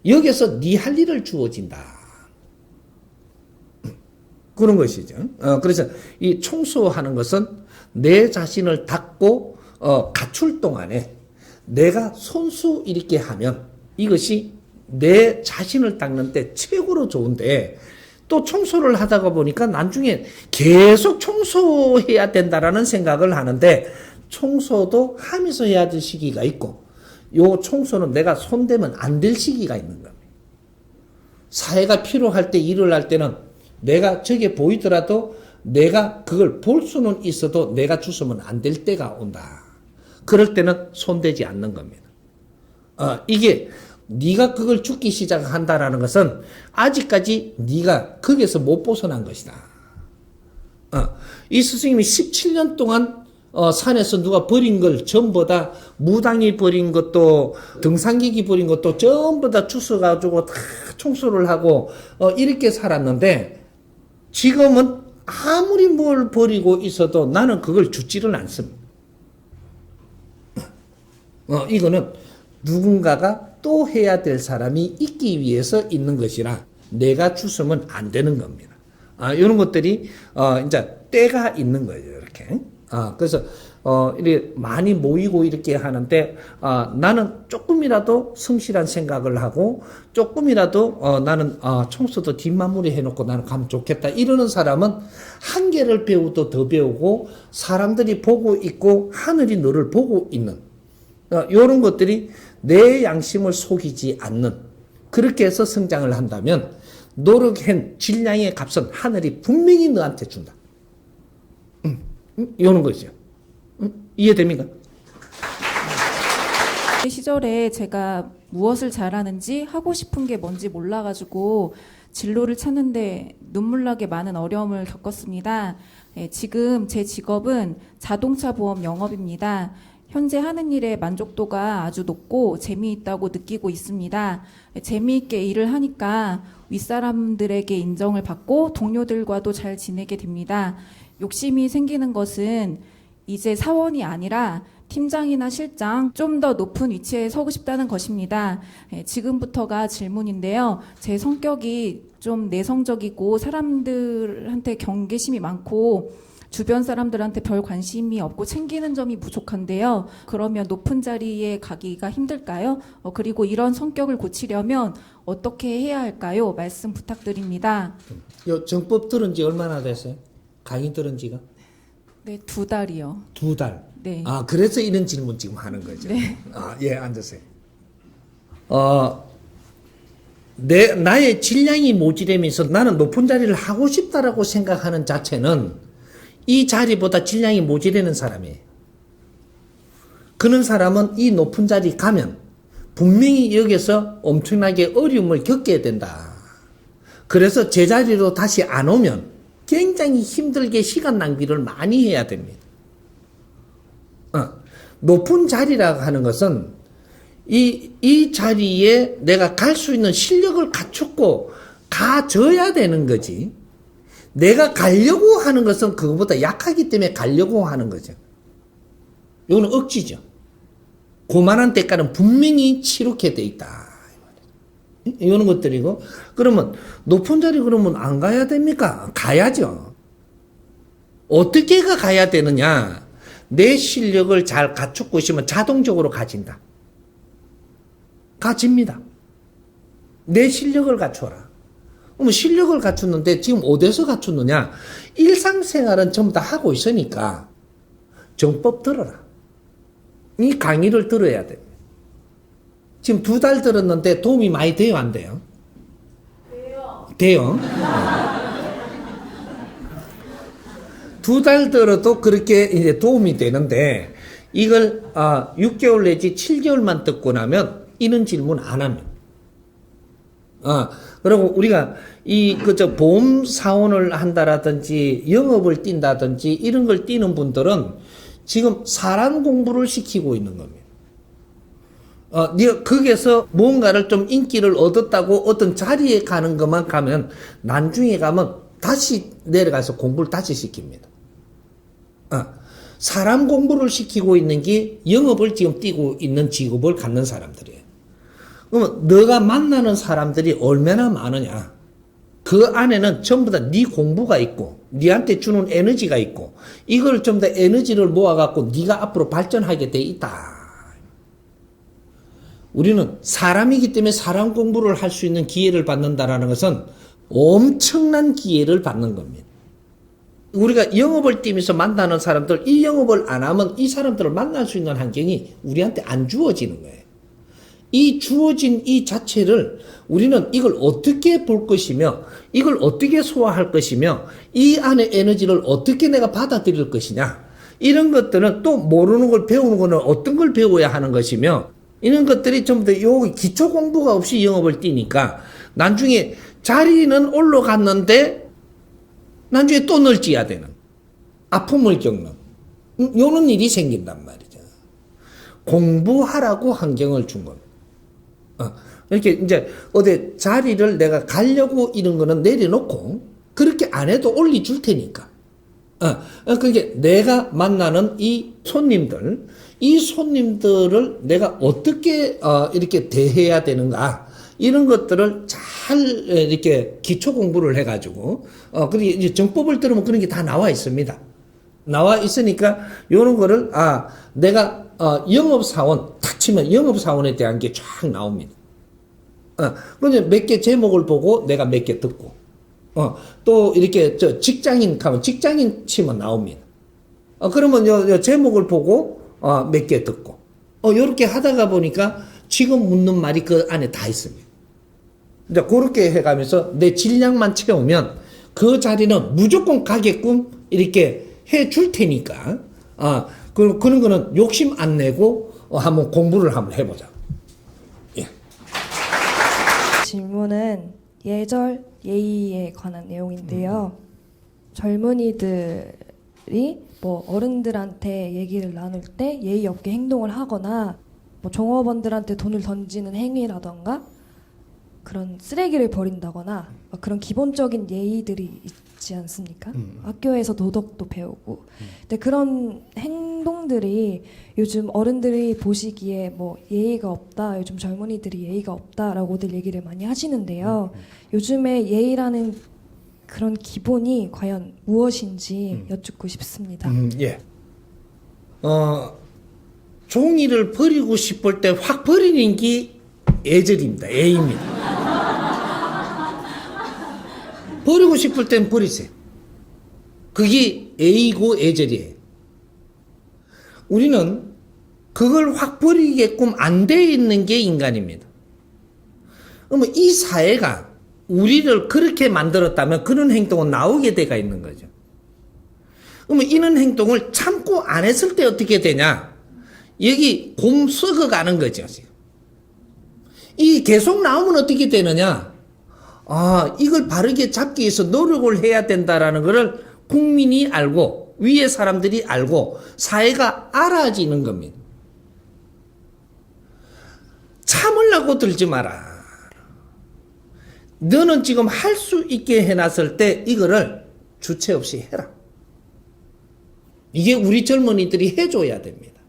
여기서 네 할 일을 주어진다. 그런 것이죠. 그래서 이 청소하는 것은 내 자신을 닦고 갖출 동안에 내가 손수 이렇게 하면 이것이 내 자신을 닦는 데 최고로 좋은데 또 청소를 하다가 보니까 나중에 계속 청소해야 된다라는 생각을 하는데 청소도 하면서 해야 될 시기가 있고 요 청소는 내가 손대면 안 될 시기가 있는 겁니다. 사회가 필요할 때 일을 할 때는 내가 저게 보이더라도 내가 그걸 볼 수는 있어도 내가 주소면 안 될 때가 온다. 그럴 때는 손대지 않는 겁니다. 이게 네가 그걸 죽기 시작한다라는 것은 아직까지 네가 거기에서 못 벗어난 것이다. 이 스승님이 17년 동안 산에서 누가 버린 걸 전부 다 무당이 버린 것도 등산객이 버린 것도 전부 다 주워가지고 다 청소를 하고 이렇게 살았는데 지금은 아무리 뭘 버리고 있어도 나는 그걸 주지를 않습니다. 이거는 누군가가 또 해야 될 사람이 있기 위해서 있는 것이라 내가 주스면 안 되는 겁니다. 이런 것들이 이제 때가 있는 거예요. 이렇게. 그래서 이렇게 많이 모이고 이렇게 하는데 나는 조금이라도 성실한 생각을 하고 조금이라도 나는 청소도 뒷마무리 해놓고 나는 가면 좋겠다 이러는 사람은 한 개를 배우도 더 배우고 사람들이 보고 있고 하늘이 너를 보고 있는 이런 것들이 내 양심을 속이지 않는 그렇게 해서 성장을 한다면 노력한 질량의 값은 하늘이 분명히 너한테 준다. 이런 거죠. 이해됩니까? 그 시절에 제가 무엇을 잘하는지 하고 싶은 게 뭔지 몰라가지고 진로를 찾는데 눈물나게 많은 어려움을 겪었습니다. 지금 제 직업은 자동차 보험 영업입니다. 현재 하는 일의 만족도가 아주 높고 재미있다고 느끼고 있습니다. 재미있게 일을 하니까 윗사람들에게 인정을 받고 동료들과도 잘 지내게 됩니다. 욕심이 생기는 것은 이제 사원이 아니라 팀장이나 실장, 좀 더 높은 위치에 서고 싶다는 것입니다. 지금부터가 질문인데요. 제 성격이 좀 내성적이고 사람들한테 경계심이 많고 주변 사람들한테 별 관심이 없고 챙기는 점이 부족한데요. 그러면 높은 자리에 가기가 힘들까요? 그리고 이런 성격을 고치려면 어떻게 해야 할까요? 말씀 부탁드립니다. 요 정법 들은 지 얼마나 됐어요? 강의 들은 지가? 네, 2달이요. 2달. 네. 아, 그래서 이런 질문 지금 하는 거죠. 네. 아, 예, 앉으세요. 나의 질량이 모자라면서 나는 높은 자리를 하고 싶다라고 생각하는 자체는 이 자리보다 질량이 모자라는 사람이에요. 그런 사람은 이 높은 자리 가면 분명히 여기서 엄청나게 어려움을 겪게 된다. 그래서 제자리로 다시 안 오면 굉장히 힘들게 시간 낭비를 많이 해야 됩니다. 높은 자리라고 하는 것은 이 자리에 내가 갈 수 있는 실력을 갖추고 가져야 되는 거지. 내가 가려고 하는 것은 그거보다 약하기 때문에 가려고 하는 거죠. 이거는 억지죠. 그만한 대가는 분명히 치르게 돼 있다. 이런 것들이고, 그러면 높은 자리 그러면 안 가야 됩니까? 가야죠. 어떻게 가야 되느냐? 내 실력을 잘 갖추고 있으면 자동적으로 가진다. 가집니다. 내 실력을 갖춰라. 그럼 실력을 갖추는데 지금 어디서 갖추느냐? 일상생활은 전부 다 하고 있으니까 정법 들어라. 이 강의를 들어야 돼. 지금 2달 들었는데 도움이 많이 돼요, 안 돼요? 돼요. 2달 들어도 그렇게 이제 도움이 되는데 이걸 6개월 내지 7개월만 듣고 나면 이런 질문 안 합니다. 그리고 우리가 보험 사원을 한다라든지 영업을 뛴다든지 이런 걸 뛰는 분들은 지금 사람 공부를 시키고 있는 겁니다. 네가 거기에서 뭔가를 좀 인기를 얻었다고 어떤 자리에 가는 것만 가면 나중에 가면 다시 내려가서 공부를 다시 시킵니다. 사람 공부를 시키고 있는 게 영업을 지금 뛰고 있는 직업을 갖는 사람들이에요. 그러면 너가 만나는 사람들이 얼마나 많으냐? 그 안에는 전부 다 네 공부가 있고 네한테 주는 에너지가 있고 이걸 전부 다 에너지를 모아갖고 네가 앞으로 발전하게 돼 있다. 우리는 사람이기 때문에 사람 공부를 할 수 있는 기회를 받는다라는 것은 엄청난 기회를 받는 겁니다. 우리가 영업을 뛰면서 만나는 사람들, 이 영업을 안 하면 이 사람들을 만날 수 있는 환경이 우리한테 안 주어지는 거예요. 이 주어진 이 자체를 우리는 이걸 어떻게 볼 것이며 이걸 어떻게 소화할 것이며 이 안의 에너지를 어떻게 내가 받아들일 것이냐, 이런 것들은 또 모르는 걸 배우는 거는 어떤 걸 배워야 하는 것이며 이런 것들이 전부 다 요 기초 공부가 없이 영업을 뛰니까 나중에 자리는 올라갔는데 나중에 또 널찌야 되는, 아픔을 겪는 요런 일이 생긴단 말이죠. 공부하라고 환경을 준 겁니다. 이렇게 이제 어디 자리를 내가 가려고 이런 거는 내려놓고 그렇게 안 해도 올려줄 테니까. 그게 내가 만나는 이 손님들을 내가 어떻게 이렇게 대해야 되는가, 이런 것들을 잘 이렇게 기초 공부를 해가지고 그리고 이제 정법을 들으면 그런 게 다 나와 있습니다. 나와 있으니까 요런 거를 내가 영업사원 탁 치면 영업사원에 대한 게 쫙 나옵니다. 그런데 몇 개 제목을 보고 내가 몇 개 듣고 또 이렇게 직장인 가면 직장인 치면 나옵니다. 그러면 요 제목을 보고 몇 개 듣고 요렇게 하다가 보니까 지금 묻는 말이 그 안에 다 있습니다. 이제 그렇게 해가면서 내 질량만 채우면 그 자리는 무조건 가게끔 이렇게 해 줄 테니까 그런 거는 욕심 안 내고 한번 공부를 한번 해보자. 예. 질문은 예절 예의에 관한 내용인데요. 젊은이들이 뭐 어른들한테 얘기를 나눌 때 예의 없게 행동을 하거나 뭐 종업원들한테 돈을 던지는 행위라던가 그런 쓰레기를 버린다거나 막 그런 기본적인 예의들이 있지 않습니까? 학교에서 도덕도 배우고. 근데 그런 행동들이 요즘 어른들이 보시기에 뭐 예의가 없다, 요즘 젊은이들이 예의가 없다라고들 얘기를 많이 하시는데요. 요즘에 예의라는 그런 기본이 과연 무엇인지 여쭙고 싶습니다. 예. 종이를 버리고 싶을 때 확 버리는 게 예절입니다. 예의입니다. 버리고 싶을 땐 버리세요. 그게 예의고 예절이에요. 우리는 그걸 확 버리게끔 안 돼 있는 게 인간입니다. 그러면 이 사회가 우리를 그렇게 만들었다면 그런 행동은 나오게 돼가 있는 거죠. 그러면 이런 행동을 참고 안 했을 때 어떻게 되냐? 여기 곰 썩어가는 거죠. 이 계속 나오면 어떻게 되느냐? 이걸 바르게 잡기 위해서 노력을 해야 된다라는 것을 국민이 알고 위에 사람들이 알고 사회가 알아지는 겁니다. 참으려고 들지 마라. 너는 지금 할 수 있게 해놨을 때 이거를 주체 없이 해라. 이게 우리 젊은이들이 해줘야 됩니다.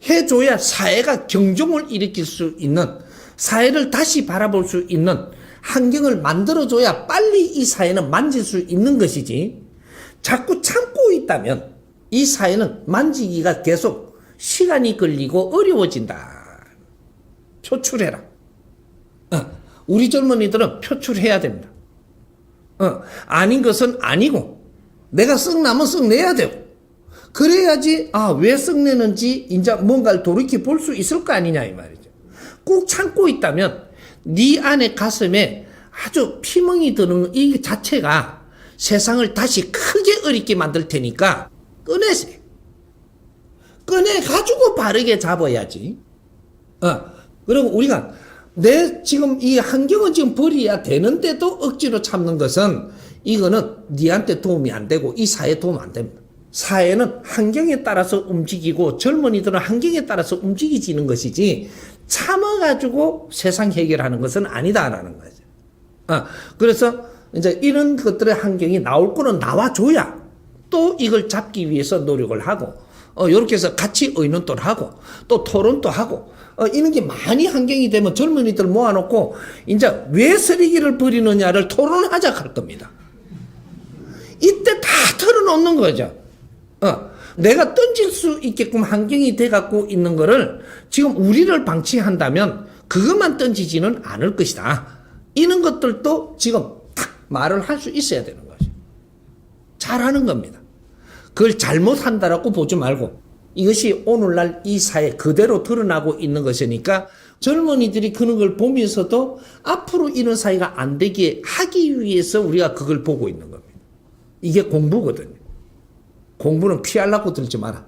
해줘야 사회가 경종을 일으킬 수 있는, 사회를 다시 바라볼 수 있는 환경을 만들어줘야 빨리 이 사회는 만질 수 있는 것이지, 자꾸 참고 있다면 이 사회는 만지기가 계속 시간이 걸리고 어려워진다. 표출해라. 우리 젊은이들은 표출해야 됩니다. 아닌 것은 아니고 내가 썩나면 썩내야 되고, 그래야지 왜 썩내는지 이제 뭔가를 돌이켜 볼 수 있을 거 아니냐 이 말이죠. 꼭 참고 있다면 네 안에 가슴에 아주 피멍이 드는 이 자체가 세상을 다시 크게 어렵게 만들 테니까 꺼내세요. 꺼내가지고 바르게 잡아야지. 그리고 우리가 내 지금 이 환경은 지금 버려야 되는데도 억지로 참는 것은 이거는 니한테 도움이 안 되고 이 사회에 도움 안 됩니다. 사회는 환경에 따라서 움직이고 젊은이들은 환경에 따라서 움직이지는 것이지 참아가지고 세상 해결하는 것은 아니다라는 거죠. 그래서 이제 이런 것들의 환경이 나올 거는 나와줘야 또 이걸 잡기 위해서 노력을 하고, 이렇게 해서 같이 의논도 하고 또 토론도 하고, 이런 게 많이 환경이 되면 젊은이들 모아놓고 이제 왜 쓰레기를 버리느냐를 토론하자 할 겁니다. 이때 다 털어놓는 거죠. 내가 던질 수 있게끔 환경이 돼갖고 있는 거를 지금 우리를 방치한다면 그것만 던지지는 않을 것이다. 이런 것들도 지금 딱 말을 할 수 있어야 되는 거죠. 잘하는 겁니다. 그걸 잘못한다라고 보지 말고 이것이 오늘날 이 사회 그대로 드러나고 있는 것이니까 젊은이들이 그런 걸 보면서도 앞으로 이런 사회가 안 되게 하기 위해서 우리가 그걸 보고 있는 겁니다. 이게 공부거든요. 공부는 피하려고 들지 마라.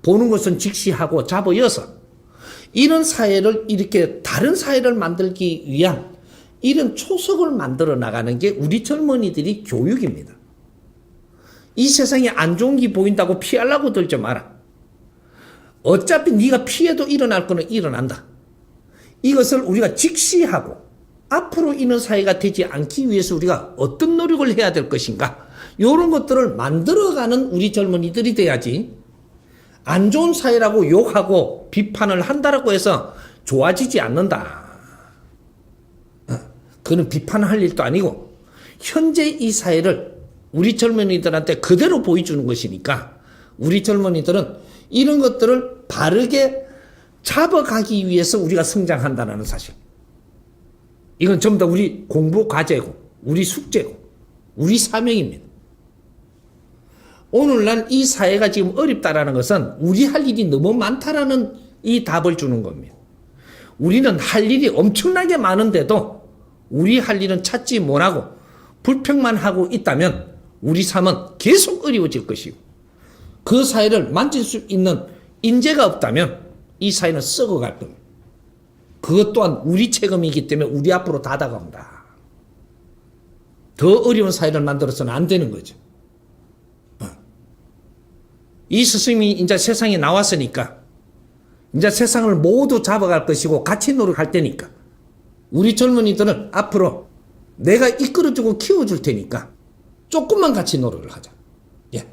보는 것은 직시하고 잡아여서 이런 사회를 이렇게 다른 사회를 만들기 위한 이런 초석을 만들어 나가는 게 우리 젊은이들이 교육입니다. 이 세상에 안 좋은 게 보인다고 피하려고 들지 마라. 어차피 네가 피해도 일어날 거는 일어난다. 이것을 우리가 직시하고 앞으로 이런 사회가 되지 않기 위해서 우리가 어떤 노력을 해야 될 것인가, 이런 것들을 만들어가는 우리 젊은이들이 돼야지, 안 좋은 사회라고 욕하고 비판을 한다라고 해서 좋아지지 않는다. 그는 비판할 일도 아니고 현재 이 사회를 우리 젊은이들한테 그대로 보여주는 것이니까 우리 젊은이들은 이런 것들을 바르게 잡아가기 위해서 우리가 성장한다는 사실. 이건 전부 다 우리 공부 과제고 우리 숙제고 우리 사명입니다. 오늘날 이 사회가 지금 어렵다라는 것은 우리 할 일이 너무 많다라는 이 답을 주는 겁니다. 우리는 할 일이 엄청나게 많은데도 우리 할 일은 찾지 못하고 불평만 하고 있다면 우리 삶은 계속 어려워질 것이고, 그 사회를 만질 수 있는 인재가 없다면 이 사회는 썩어갈 겁니다. 그것 또한 우리 책임이기 때문에 우리 앞으로 다 다가온다. 더 어려운 사회를 만들어서는 안 되는 거죠. 이 스승이 이제 세상에 나왔으니까 이제 세상을 모두 잡아갈 것이고 같이 노력할 테니까 우리 젊은이들은 앞으로 내가 이끌어주고 키워줄 테니까 조금만 같이 노력을 하자. 예.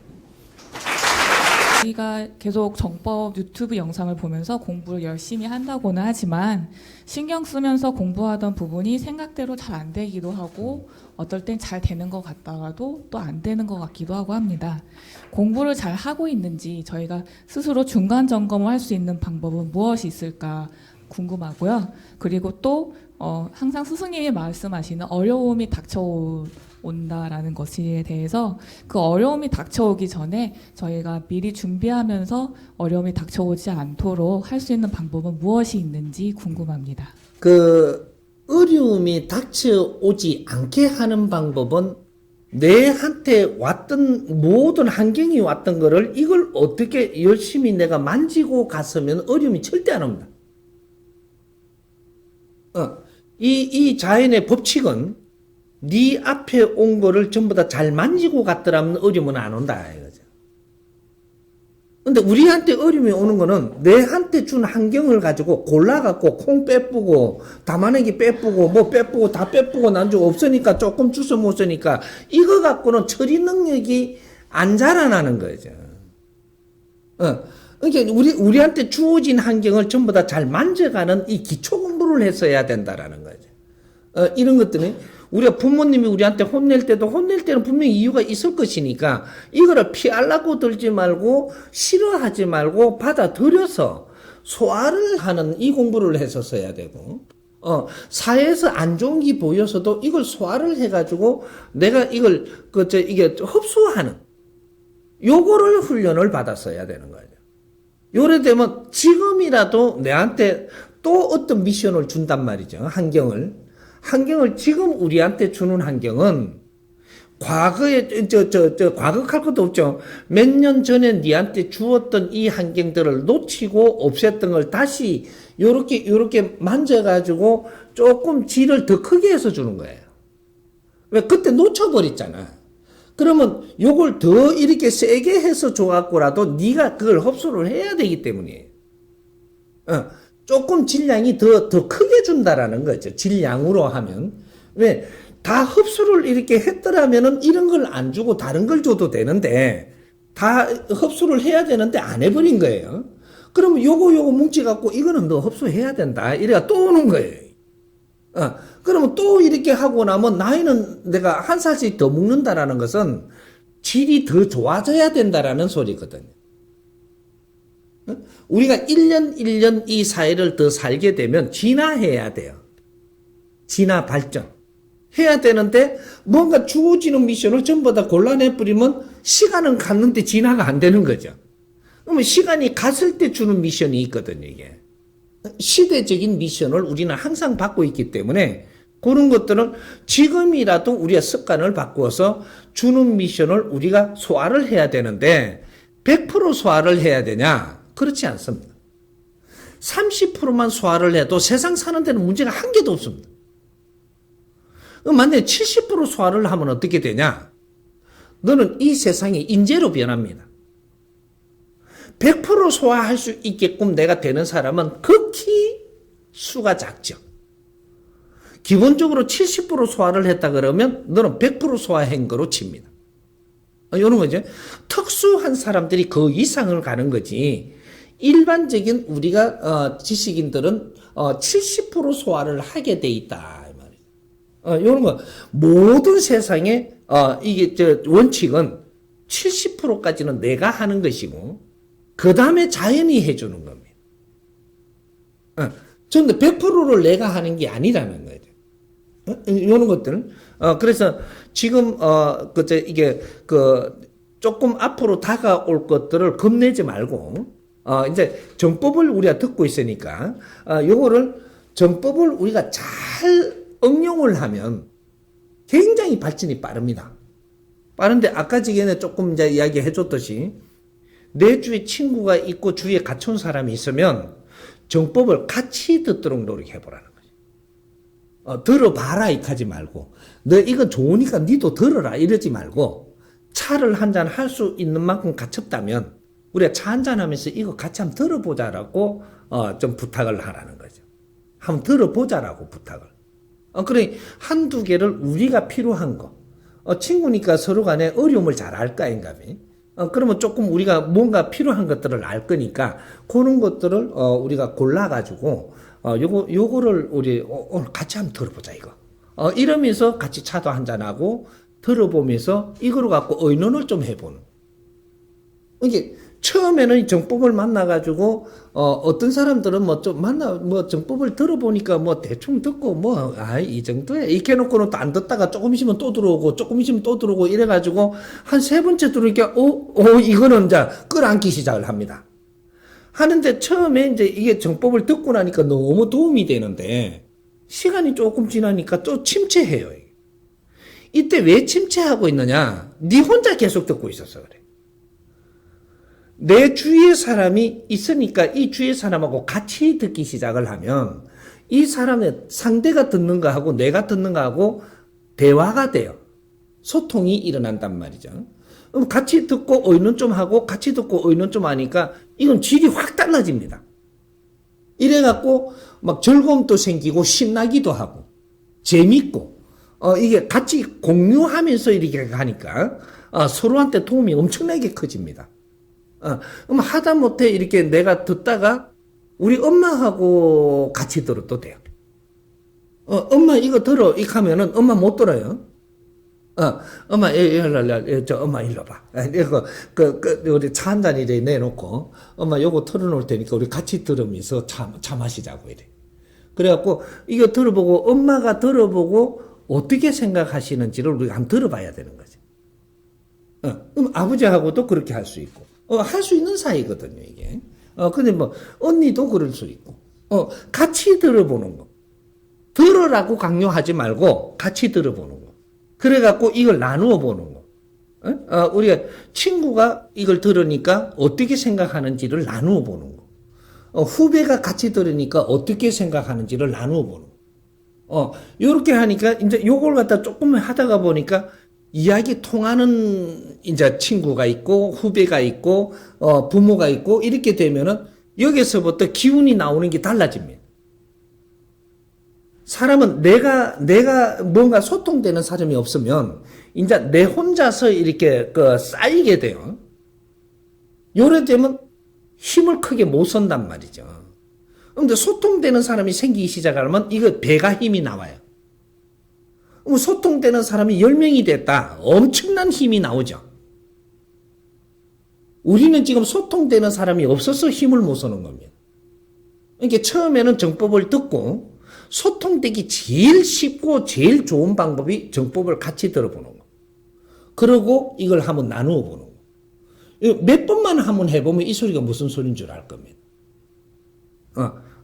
우리가 계속 정법 유튜브 영상을 보면서 공부를 열심히 한다고는 하지만 신경 쓰면서 공부하던 부분이 생각대로 잘 안 되기도 하고 어떨 땐 잘 되는 것 같다가도 또 안 되는 것 같기도 하고 합니다. 공부를 잘 하고 있는지 저희가 스스로 중간 점검을 할 수 있는 방법은 무엇이 있을까 궁금하고요. 그리고 또 항상 스승님이 말씀하시는 어려움이 닥쳐온다라는 것에 대해서 그 어려움이 닥쳐오기 전에 저희가 미리 준비하면서 어려움이 닥쳐오지 않도록 할 수 있는 방법은 무엇이 있는지 궁금합니다. 그 어려움이 닥쳐오지 않게 하는 방법은 내한테 왔던 모든 환경이 왔던 거를 이걸 어떻게 열심히 내가 만지고 갔으면 어려움이 절대 안 옵니다. 이 자연의 법칙은 네 앞에 온 거를 전부 다 잘 만지고 갔더라면 어려움은 안 온다 이거죠. 근데 우리한테 어려움이 오는 거는 내한테 준 환경을 가지고 골라갖고 콩 빼쁘고 담아내기 빼쁘고 뭐 빼쁘고 다 빼쁘고 난주 없으니까 조금 주워 못 쓰니까 이거 갖고는 처리 능력이 안 자라나는 거죠. 그러니까 우리한테 주어진 환경을 전부 다 잘 만져가는 이 기초 공부를 했어야 된다라는 거죠. 이런 것들은 우리가 부모님이 우리한테 혼낼 때도 혼낼 때는 분명히 이유가 있을 것이니까 이거를 피하려고 들지 말고 싫어하지 말고 받아들여서 소화를 하는 이 공부를 했었어야 되고 사회에서 안 좋은 게 보여서도 이걸 소화를 해가지고 내가 이걸 이게 흡수하는 요거를 훈련을 받았어야 되는 거예요. 요래 되면 지금이라도 내한테 또 어떤 미션을 준단 말이죠. 환경을 지금 우리한테 주는 환경은 과거에 과거할 것도 없죠. 몇 년 전에 니한테 주었던 이 환경들을 놓치고 없앴던 걸 다시 요렇게 만져가지고 조금 질을 더 크게 해서 주는 거예요. 왜 그때 놓쳐버렸잖아. 그러면 요걸 더 이렇게 세게 해서 줘갖고라도 네가 그걸 흡수를 해야 되기 때문이에요. 조금 질량이 더 크게 준다라는 거죠. 질량으로 하면. 왜? 다 흡수를 이렇게 했더라면은 이런 걸 안 주고 다른 걸 줘도 되는데, 다 흡수를 해야 되는데 안 해버린 거예요. 그러면 요거 뭉치갖고 이거는 너 흡수해야 된다. 이래가 또 오는 거예요. 그러면 또 이렇게 하고 나면 나이는 내가 한 살씩 더 먹는다라는 것은 질이 더 좋아져야 된다라는 소리거든요. 우리가 1년 이 사회를 더 살게 되면 진화해야 돼요. 진화 발전. 해야 되는데 뭔가 주어지는 미션을 전부 다 골라내버리면 시간은 갔는데 진화가 안 되는 거죠. 그러면 시간이 갔을 때 주는 미션이 있거든요, 이게. 시대적인 미션을 우리는 항상 받고 있기 때문에 그런 것들은 지금이라도 우리가 습관을 바꾸어서 주는 미션을 우리가 소화를 해야 되는데 100% 소화를 해야 되냐? 그렇지 않습니다. 30%만 소화를 해도 세상 사는 데는 문제가 한 개도 없습니다. 만약에 70% 소화를 하면 어떻게 되냐? 너는 이 세상이 인재로 변합니다. 100% 소화할 수 있게끔 내가 되는 사람은 극히 수가 작죠. 기본적으로 70% 소화를 했다 그러면 너는 100% 소화한 거로 칩니다. 이런 거죠. 특수한 사람들이 그 이상을 가는 거지. 일반적인 우리가 지식인들은 70% 소화를 하게 돼 있다 이 말이에요. 이런 거 모든 세상에 이게 원칙은 70%까지는 내가 하는 것이고 그 다음에 자연이 해주는 겁니다. 근데 100%를 내가 하는 게 아니라는 거죠. 이런 것들은 그래서 지금 이게 조금 앞으로 다가올 것들을 겁내지 말고 이제 정법을 우리가 듣고 있으니까 요거를 정법을 우리가 잘 응용을 하면 굉장히 발전이 빠릅니다. 빠른데 아까 전에 조금 이제 이야기해 줬듯이 내 주위에 친구가 있고 주위에 갖춘 사람이 있으면 정법을 같이 듣도록 노력해 보라는 거죠. 들어봐라 이렇게 하지 말고 너 이거 좋으니까 니도 들어라 이러지 말고 차를 한잔 할 수 있는 만큼 갖췄다면 우리가 차 한잔 하면서 이거 같이 한번 들어보자라고 좀 부탁을 하라는 거죠. 한번 들어보자라고 부탁을. 그래 한두 개를 우리가 필요한 거. 친구니까 서로 간에 어려움을 잘 알 거 아닌가 봐. 그러면 조금 우리가 뭔가 필요한 것들을 알 거니까 그런 것들을 우리가 골라가지고 요거를 우리 오늘 같이 한번 들어보자 이거. 이러면서 같이 차도 한잔하고 들어보면서 이거로 갖고 의논을 좀 해보는. 이게 처음에는 정법을 만나가지고 어떤 사람들은 뭐 좀 정법을 들어보니까 뭐 대충 듣고 뭐 이 정도야 이렇게 해놓고는 또 안 듣다가 조금 있으면 또 들어오고 조금 있으면 또 들어오고 이래가지고 한 세 번째 들어오니까 이거는 이제 끌어안기 시작을 합니다. 하는데 처음에 이제 이게 정법을 듣고 나니까 너무 도움이 되는데 시간이 조금 지나니까 또 침체해요. 이때 왜 침체하고 있느냐? 네 혼자 계속 듣고 있어서 그래. 내 주위에 사람이 있으니까 이 주위의 사람하고 같이 듣기 시작을 하면 이 사람의 상대가 듣는 거하고 내가 듣는 거하고 대화가 돼요. 소통이 일어난단 말이죠. 그럼 같이 듣고 의논 좀 하고 같이 듣고 의논 좀 하니까 이건 질이 확 달라집니다. 이래갖고 막 즐거움도 생기고 신나기도 하고 재밌고 이게 같이 공유하면서 이렇게 가니까 서로한테 도움이 엄청나게 커집니다. 그럼 하다못해 이렇게 내가 듣다가 우리 엄마하고 같이 들어도 돼요. 엄마 이거 들어 이렇게 하면은 엄마 못 들어요. 엄마 엄마 일로 봐. 이거 우리 차 한 잔 이래 내놓고 엄마 요거 털어놓을 테니까 우리 같이 들으면서 차 마시자고 이래. 그래갖고 이거 들어보고 엄마가 들어보고 어떻게 생각하시는지를 우리가 한번 들어봐야 되는 거죠. 그럼 아버지하고도 그렇게 할 수 있고. 할 수 있는 사이거든요, 이게. 근데 뭐, 언니도 그럴 수 있고. 같이 들어보는 거. 들으라고 강요하지 말고, 같이 들어보는 거. 그래갖고 이걸 나누어 보는 거. 우리가 친구가 이걸 들으니까 어떻게 생각하는지를 나누어 보는 거. 후배가 같이 들으니까 어떻게 생각하는지를 나누어 보는 거. 요렇게 하니까, 이제 요걸 갖다 조금 하다가 보니까, 이야기 통하는 이제 친구가 있고 후배가 있고 부모가 있고 이렇게 되면은 여기서부터 기운이 나오는 게 달라집니다. 사람은 내가 뭔가 소통되는 사람이 없으면 이제 내 혼자서 이렇게 쌓이게 돼요. 요래 되면 힘을 크게 못 쓴단 말이죠. 그런데 소통되는 사람이 생기기 시작하면 이거 배가 힘이 나와요. 소통되는 사람이 10명이 됐다. 엄청난 힘이 나오죠. 우리는 지금 소통되는 사람이 없어서 힘을 못 쓰는 겁니다. 그러니까 처음에는 정법을 듣고 소통되기 제일 쉽고 제일 좋은 방법이 정법을 같이 들어보는 거. 그리고 이걸 한번 나누어 보는 거. 몇 번만 한번 해보면 이 소리가 무슨 소리인 줄 알 겁니다.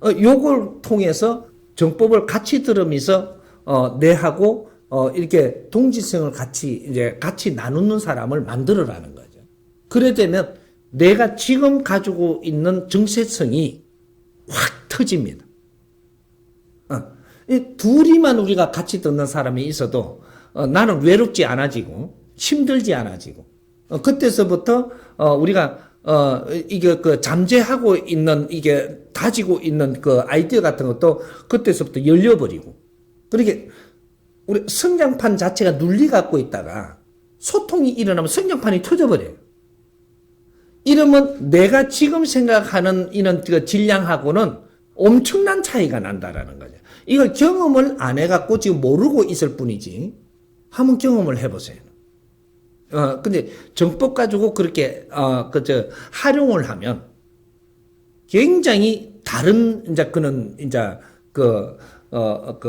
요걸 통해서 정법을 같이 들으면서 내하고 이렇게 동지성을 같이 나누는 사람을 만들어라는 거죠. 그래 되면 내가 지금 가지고 있는 정체성이 확 터집니다. 이 둘이만 우리가 같이 듣는 사람이 있어도 나는 외롭지 않아지고 힘들지 않아지고 그때서부터 우리가 이게 잠재하고 있는 이게 가지고 있는 그 아이디어 같은 것도 그때서부터 열려버리고 그렇게 우리 성장판 자체가 눌리 갖고 있다가 소통이 일어나면 성장판이 터져버려요. 이러면 내가 지금 생각하는 이런 그 질량하고는 엄청난 차이가 난다라는 거죠. 이걸 경험을 안 해갖고 지금 모르고 있을 뿐이지 한번 경험을 해보세요. 근데 정법 가지고 그렇게 활용을 하면 굉장히 다른 그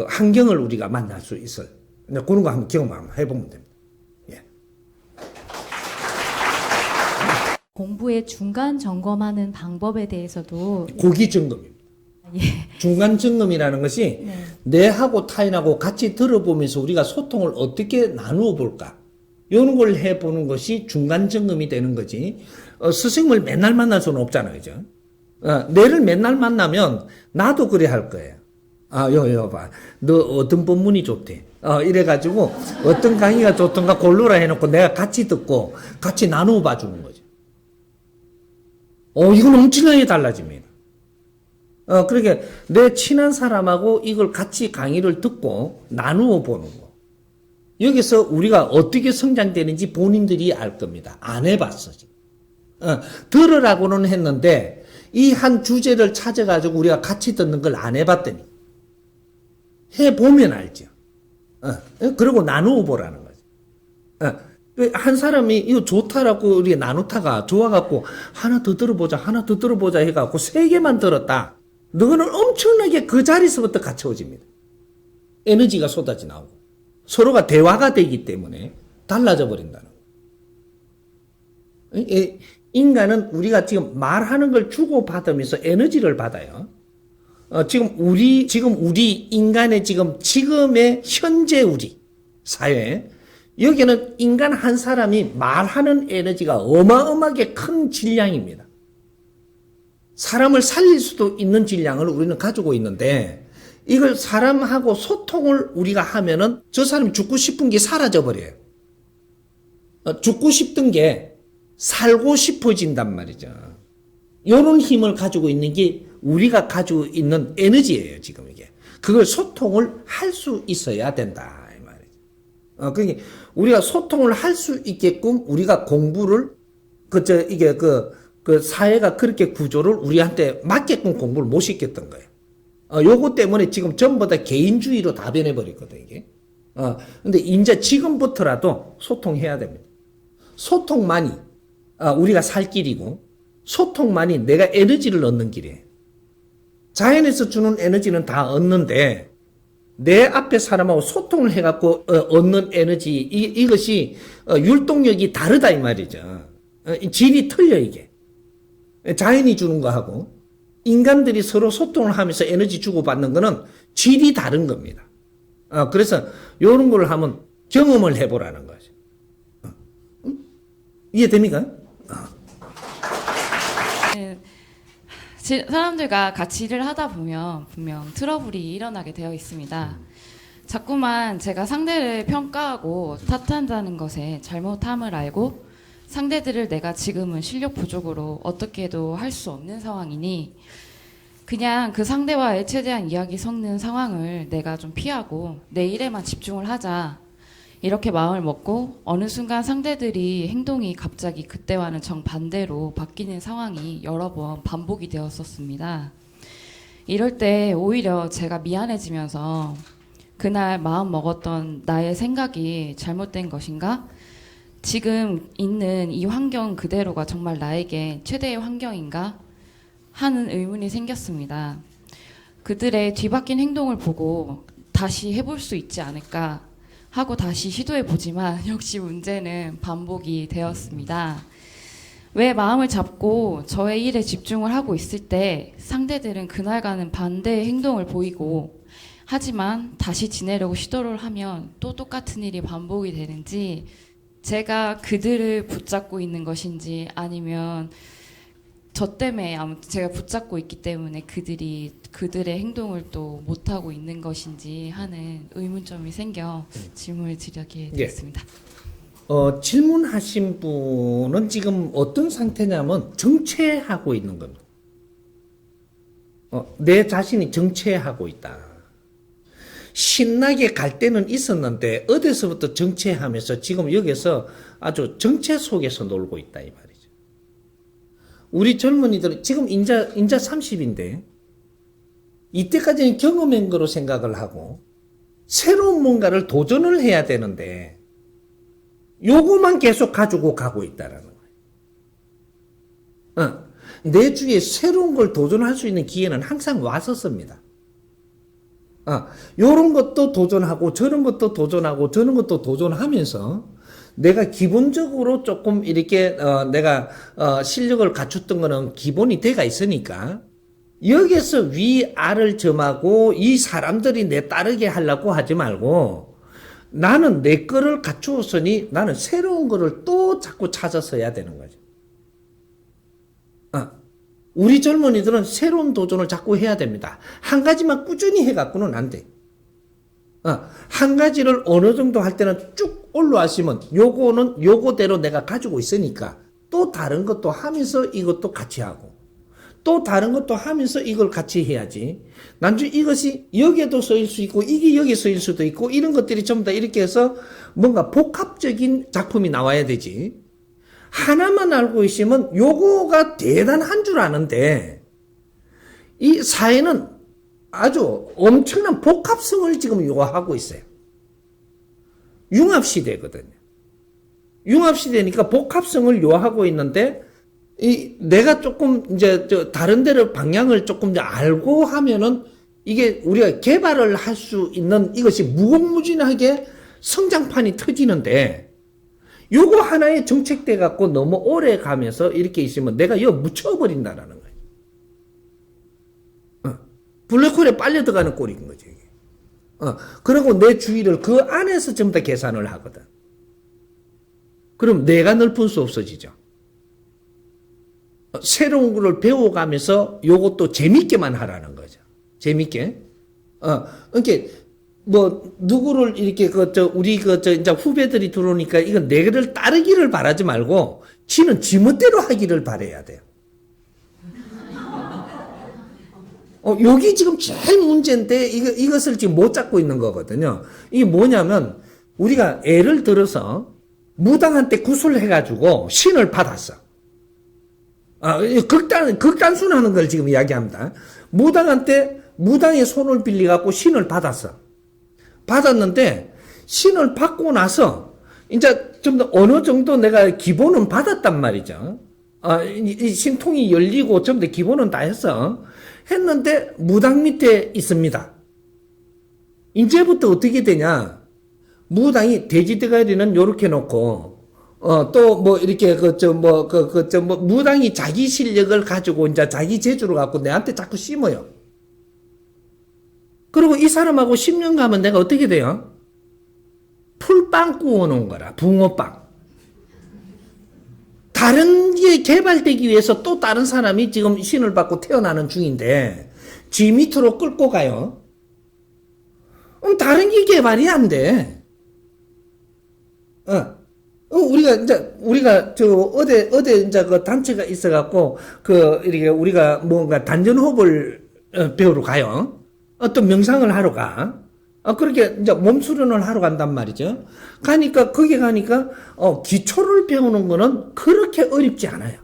환경을 우리가 만날 수 있어요. 그런 거 한번 경험 한번 해보면 됩니다. 예. 공부의 중간 점검하는 방법에 대해서도 고기 점검입니다. 예. 중간 점검이라는 것이 네. 내하고 타인하고 같이 들어보면서 우리가 소통을 어떻게 나누어 볼까? 이런 걸 해보는 것이 중간 점검이 되는 거지. 스승을 맨날 만날 수는 없잖아요. 그죠? 내를 맨날 만나면 나도 그래 할 거예요. 요 봐. 너 어떤 본문이 좋대. 이래가지고 어떤 강의가 좋던가 골라라 해놓고 내가 같이 듣고 같이 나누어 봐주는 거죠. 이건 엄청나게 달라집니다. 그러니까 내 친한 사람하고 이걸 같이 강의를 듣고 나누어 보는 거. 여기서 우리가 어떻게 성장되는지 본인들이 알 겁니다. 안 해봤어, 지금. 들으라고는 했는데 이 한 주제를 찾아가지고 우리가 같이 듣는 걸 안 해봤더니 해보면 알죠. 그리고 나누어 보라는 거죠. 한 사람이 이거 좋다라고 우리 나누다가 좋아갖고 하나 더 들어보자 해갖고 3개만 들었다. 너는 엄청나게 그 자리에서부터 갇혀집니다. 에너지가 쏟아져 나오고 서로가 대화가 되기 때문에 달라져 버린다는 거예요. 인간은 우리가 지금 말하는 걸 주고받으면서 에너지를 받아요. 지금 우리 인간의 지금의 현재 우리 사회, 여기는 인간 한 사람이 말하는 에너지가 어마어마하게 큰 질량입니다. 사람을 살릴 수도 있는 질량을 우리는 가지고 있는데, 이걸 사람하고 소통을 우리가 하면은 저 사람이 죽고 싶은 게 사라져 버려요. 죽고 싶던 게 살고 싶어진단 말이죠. 이런 힘을 가지고 있는 게 우리가 가지고 있는 에너지예요, 지금 이게. 그걸 소통을 할 수 있어야 된다, 이 말이죠. 그러니까 우리가 소통을 할 수 있게끔 우리가 공부를, 사회가 그렇게 구조를 우리한테 맞게끔 공부를 못 시켰던 거예요. 요거 때문에 지금 전부 다 개인주의로 다 변해버렸거든, 이게. 근데 이제 지금부터라도 소통해야 됩니다. 소통만이, 우리가 살 길이고, 소통만이 내가 에너지를 얻는 길이에요. 자연에서 주는 에너지는 다 얻는데, 내 앞에 사람하고 소통을 해갖고 얻는 에너지, 이것이 율동력이 다르다, 이 말이죠. 질이 틀려, 이게. 자연이 주는 거하고, 인간들이 서로 소통을 하면서 에너지 주고받는 거는 질이 다른 겁니다. 그래서 이런 걸 하면 경험을 해보라는 거죠. 이해됩니까? 네, 사람들과 같이 일을 하다 보면 분명 트러블이 일어나게 되어 있습니다. 자꾸만 제가 상대를 평가하고 탓한다는 것에 잘못함을 알고 상대들을 내가 지금은 실력 부족으로 어떻게도 할 수 없는 상황이니 그냥 그 상대와의 최대한 이야기 섞는 상황을 내가 좀 피하고 내 일에만 집중을 하자, 이렇게 마음을 먹고 어느 순간 상대들이 행동이 갑자기 그때와는 정반대로 바뀌는 상황이 여러 번 반복이 되었었습니다. 이럴 때 오히려 제가 미안해지면서 그날 마음 먹었던 나의 생각이 잘못된 것인가? 지금 있는 이 환경 그대로가 정말 나에게 최대의 환경인가? 하는 의문이 생겼습니다. 그들의 뒤바뀐 행동을 보고 다시 해볼 수 있지 않을까 하고 다시 시도해보지만 역시 문제는 반복이 되었습니다. 왜 마음을 잡고 저의 일에 집중을 하고 있을 때 상대들은 그날과는 반대의 행동을 보이고, 하지만 다시 지내려고 시도를 하면 또 똑같은 일이 반복이 되는지, 제가 그들을 붙잡고 있는 것인지 아니면 저 때문에 아무튼 제가 붙잡고 있기 때문에 그들의 행동을 또 못하고 있는 것인지 하는 의문점이 생겨 질문을 드리게 되었습니다. 질문하신 분은 지금 어떤 상태냐면 정체하고 있는 겁니다. 내 자신이 정체하고 있다. 신나게 갈 때는 있었는데 어디서부터 정체하면서 지금 여기서 아주 정체 속에서 놀고 있다, 이 말이죠. 우리 젊은이들은 지금 인자 30인데 이때까지는 경험한 거로 생각을 하고 새로운 뭔가를 도전을 해야 되는데 요거만 계속 가지고 가고 있다라는 거예요. 내 주위에 새로운 걸 도전할 수 있는 기회는 항상 왔었습니다. 요런 것도 도전하고 저런 것도 도전하고 저런 것도 도전하면서 내가 기본적으로 조금 이렇게 내가 실력을 갖췄던 거는 기본이 돼가 있으니까 여기서 위아를 점하고 이 사람들이 내 따르게 하려고 하지 말고 나는 내 거를 갖추었으니 나는 새로운 거를 또 자꾸 찾아서 해야 되는 거죠. 우리 젊은이들은 새로운 도전을 자꾸 해야 됩니다. 한 가지만 꾸준히 해갖고는 안 돼. 한 가지를 어느 정도 할 때는 쭉 올라왔으면 요거는 요거대로 내가 가지고 있으니까 또 다른 것도 하면서 이것도 같이 하고 또 다른 것도 하면서 이걸 같이 해야지. 나중에 이것이 여기에도 쓰일 수 있고 이게 여기에 쓰일 수도 있고 이런 것들이 전부 다 이렇게 해서 뭔가 복합적인 작품이 나와야 되지. 하나만 알고 있으면 요거가 대단한 줄 아는데 이 사회는 아주 엄청난 복합성을 지금 요구하고 있어요. 융합시대거든요. 융합시대니까 복합성을 요하고 있는데 내가 조금 이제 다른 데를 방향을 조금 이제 알고 하면은 이게 우리가 개발을 할 수 있는 이것이 무궁무진하게 성장판이 터지는데 요거 하나에 정책돼 갖고 너무 오래 가면서 이렇게 있으면 내가 이거 묻혀버린다라는 거예요. 블랙홀에 빨려 들어가는 꼴인 거죠, 이게. 그리고 내 주위를 그 안에서 전부 다 계산을 하거든. 그럼 내가 넓은 수 없어지죠. 새로운 거를 배워가면서 요것도 재밌게만 하라는 거죠. 재밌게. 그러니까 뭐 누구를 이렇게 우리 이제 후배들이 들어오니까 이건 내를 따르기를 바라지 말고 지는 지멋대로 하기를 바라야 돼요. 여기 지금 제일 문제인데 이것을 지금 못 잡고 있는 거거든요. 이게 뭐냐면 우리가 예를 들어서 무당한테 구슬해가지고 신을 받았어. 극단순하는 걸 지금 이야기합니다. 무당한테 무당의 손을 빌려갖고 신을 받았어. 받았는데 신을 받고 나서 이제 좀 더 어느 정도 내가 기본은 받았단 말이죠. 이 신통이 열리고 좀 더 기본은 다 했어. 했는데 무당 밑에 있습니다. 이제부터 어떻게 되냐? 무당이 돼지대가리는 요렇게 놓고 또 뭐 이렇게 무당이 자기 실력을 가지고 이제 자기 재주를 갖고 내한테 자꾸 심어요. 그리고 이 사람하고 10년 가면 내가 어떻게 돼요? 풀빵 구워놓은 거라, 붕어빵. 다른 게 개발되기 위해서 또 다른 사람이 지금 신을 받고 태어나는 중인데, 지 밑으로 끌고 가요. 그럼 다른 게 개발이 안 돼. 우리가 어디 이제 그 단체가 있어갖고, 이렇게 우리가 뭔가 단전호흡을 배우러 가요. 어떤 명상을 하러 가. 그렇게 이제 몸 수련을 하러 간단 말이죠. 거기 가니까, 기초를 배우는 거는 그렇게 어렵지 않아요.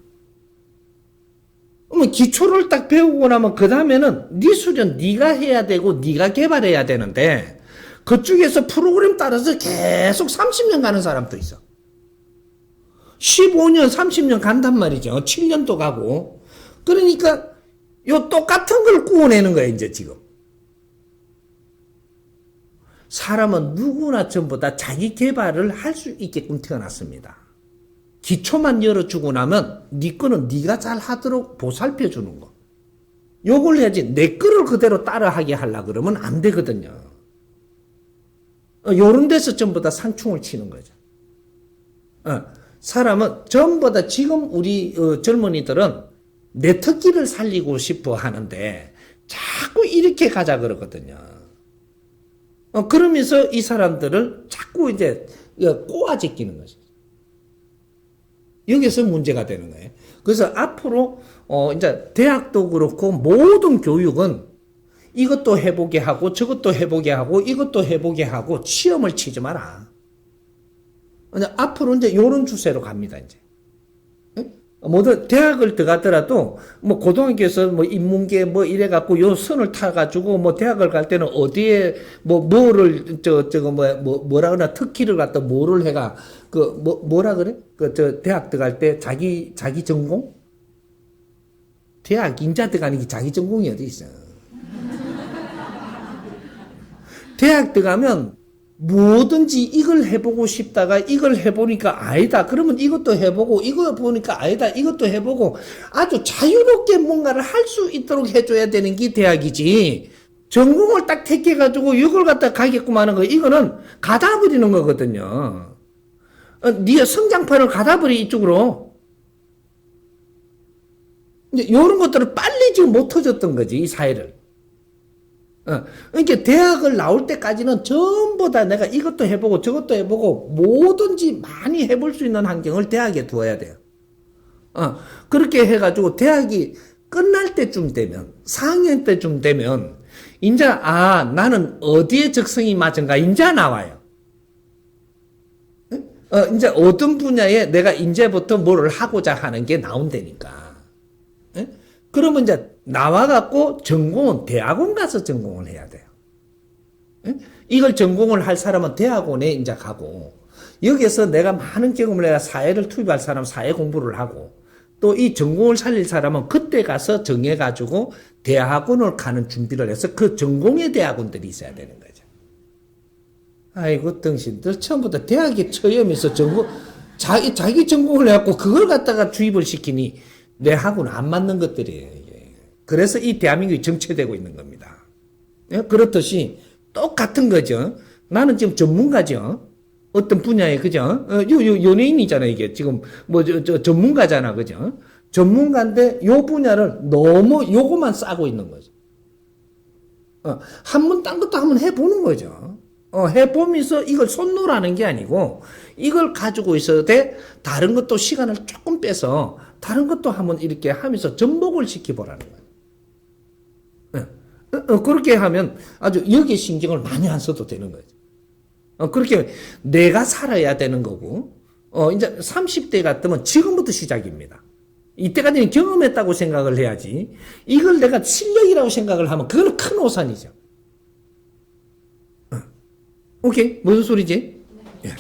기초를 딱 배우고 나면 그 다음에는 네 수련 네가 해야 되고 네가 개발해야 되는데, 그쪽에서 프로그램 따라서 계속 30년 가는 사람도 있어. 15년, 30년 간단 말이죠. 7년도 가고. 그러니까, 요 똑같은 걸 구워내는 거예요, 이제 지금. 사람은 누구나 전부 다 자기 개발을 할 수 있게끔 태어났습니다. 기초만 열어주고 나면 네 거는 네가 잘 하도록 보살펴 주는 거. 요걸 해야지 내 거를 그대로 따라하게 하려고 그러면 안 되거든요. 요런 데서 전부 다 상충을 치는 거죠. 사람은 전부 다 지금 우리 젊은이들은 내 특기를 살리고 싶어 하는데 자꾸 이렇게 가자 그러거든요. 그러면서 이 사람들을 자꾸 이제 꼬아제끼는 거죠. 여기서 문제가 되는 거예요. 그래서 앞으로 이제 대학도 그렇고 모든 교육은 이것도 해보게 하고 저것도 해보게 하고 이것도 해보게 하고 시험을 치지 마라. 앞으로 이제 이런 추세로 갑니다. 이제 모두 대학을 들어가더라도 뭐 고등학교에서 뭐 인문계 뭐 이래 갖고 요 선을 타 가지고 뭐 대학을 갈 때는 어디에 뭐 뭐를 뭐라 그러나 특기를 갖다 뭐를 해가 뭐라 그래? 대학 들어갈 때 자기 전공? 대학 인자 들어가는 게 자기 전공이 어디 있어? 대학 들어가면 뭐든지 이걸 해보고 싶다가 이걸 해보니까 아니다. 그러면 이것도 해보고 이거 보니까 아니다. 이것도 해보고 아주 자유롭게 뭔가를 할 수 있도록 해줘야 되는 게 대학이지. 전공을 딱 택해가지고 이걸 갖다 가게끔 하는 거 이거는 가다버리는 거거든요. 네 성장판을 가다버리 이쪽으로. 이제 이런 것들을 빨리 지금 못 터졌던 거지, 이 사회를. 그러니까 대학을 나올 때까지는 전부 다 내가 이것도 해보고 저것도 해보고 뭐든지 많이 해볼 수 있는 환경을 대학에 두어야 돼요. 그렇게 해가지고 대학이 끝날 때쯤 되면, 4학년 때쯤 되면, 이제, 나는 어디에 적성이 맞은가, 이제 나와요. 이제 어떤 분야에 내가 이제부터 뭐를 하고자 하는 게 나온다니까. 그러면 이제 나와갖고 전공은 대학원 가서 전공을 해야 돼요. 이걸 전공을 할 사람은 대학원에 이제 가고, 여기서 내가 많은 경험을 해야 사회를 투입할 사람은 사회 공부를 하고, 또 이 전공을 살릴 사람은 그때 가서 정해가지고 대학원을 가는 준비를 해서 그 전공의 대학원들이 있어야 되는 거죠. 아이고, 당신들 처음부터 대학에 처음에서 전공, 자기 전공을 해갖고 그걸 갖다가 주입을 시키니 내하고는 안 맞는 것들이에요, 이게. 그래서 이 대한민국이 정체되고 있는 겁니다. 그렇듯이 똑같은 거죠. 나는 지금 전문가죠. 어떤 분야에, 그죠? 연예인이잖아, 이게. 지금, 전문가잖아, 그죠? 전문가인데, 요 분야를 너무 요거만 싸고 있는 거죠. 한번 딴 것도 한번 해보는 거죠. 해보면서 이걸 손놓으라는 게 아니고, 이걸 가지고 있어야 돼. 다른 것도 시간을 조금 빼서, 다른 것도 한번 이렇게 하면서 접목을 시켜보라는 거예요. 그렇게 하면 아주 여기에 신경을 많이 안 써도 되는 거죠. 그렇게 내가 살아야 되는 거고, 이제 30대 같으면 지금부터 시작입니다. 이때까지는 경험했다고 생각을 해야지, 이걸 내가 실력이라고 생각을 하면 그건 큰 오산이죠. 오케이? 무슨 소리지? 예.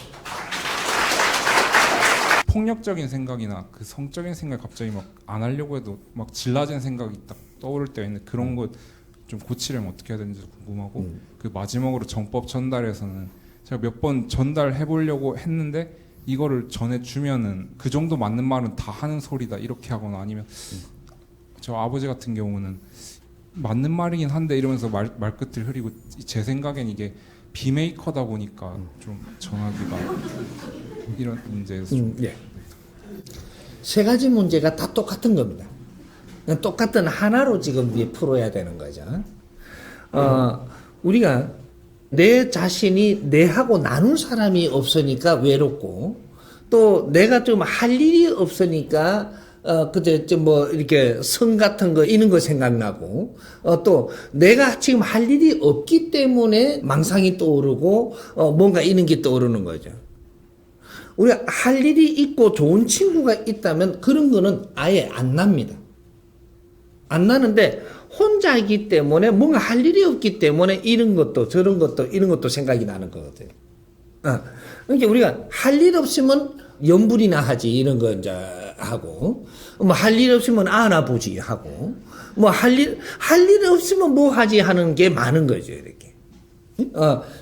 폭력적인 생각이나 그 성적인 생각 갑자기 막 안 하려고 해도 막 질라진 생각이 딱 떠오를 때가 있는데 그런 것 좀 고치려면 어떻게 해야 되는지 궁금하고, 그 마지막으로 정법 전달에서는 제가 몇 번 전달해 보려고 했는데 이거를 전해주면은 그 정도 맞는 말은 다 하는 소리다 이렇게 하거나, 아니면 저 아버지 같은 경우는 맞는 말이긴 한데 이러면서 말끝을 흐리고, 제 생각엔 이게 비메이커다 보니까 좀 전하기가 이런 문제에서 좀. 예. 세 가지 문제가 다 똑같은 겁니다. 똑같은 하나로 지금 풀어야 되는 거죠. 우리가 내 자신이 내하고 나눌 사람이 없으니까 외롭고, 또 내가 좀 할 일이 없으니까 그때 좀 뭐 이렇게 성 같은 거 이런 거 생각나고, 또 내가 지금 할 일이 없기 때문에 망상이 떠오르고, 뭔가 이런 게 떠오르는 거죠. 우리가 할 일이 있고 좋은 친구가 있다면 그런 거는 아예 안 납니다. 안 나는데 혼자이기 때문에 뭔가 할 일이 없기 때문에 이런 것도 저런 것도 이런 것도 생각이 나는 거거든요. 그러니까 우리가 할 일 없으면 염불이나 하지 이런 거 이제 하고, 뭐 할 일 없으면 안아보지 하고, 뭐 할 일 없으면 뭐 하지 하는 게 많은 거죠, 이렇게.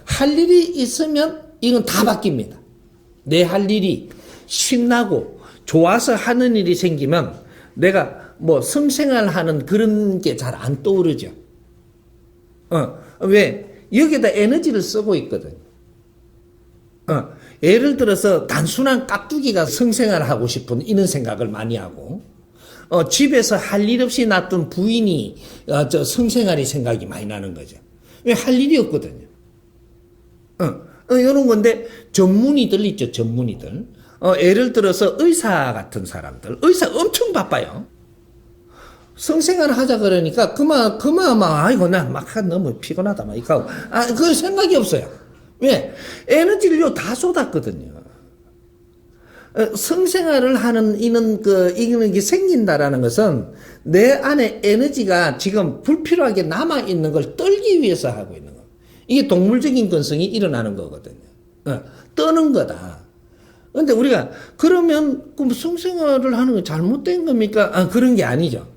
할 일이 있으면 이건 다 바뀝니다. 내 할 일이 신나고 좋아서 하는 일이 생기면 내가 뭐 성생활하는 그런 게 잘 안 떠오르죠. 왜? 여기다 에너지를 쓰고 있거든. 예를 들어서 단순한 깍두기가 성생활하고 싶은 이런 생각을 많이 하고, 집에서 할 일 없이 놨던 부인이 성생활이 생각이 많이 나는 거죠. 왜? 할 일이 없거든요. 이런 건데 전문의들 있죠, 전문의들. 예를 들어서 의사 같은 사람들, 의사 엄청 바빠요. 성생활 하자 그러니까 그만 막 아이고 나 막 너무 피곤하다 막 이거 그 생각이 없어요. 왜? 에너지를 다 쏟았거든요. 성생활을 하는 이런 게 생긴다라는 것은 내 안에 에너지가 지금 불필요하게 남아 있는 걸 떨기 위해서 하고 있는 거. 이게 동물적인 근성이 일어나는 거거든요. 떠는 거다. 근데 우리가 그러면 그 성생활을 하는 거 잘못된 겁니까? 그런 게 아니죠.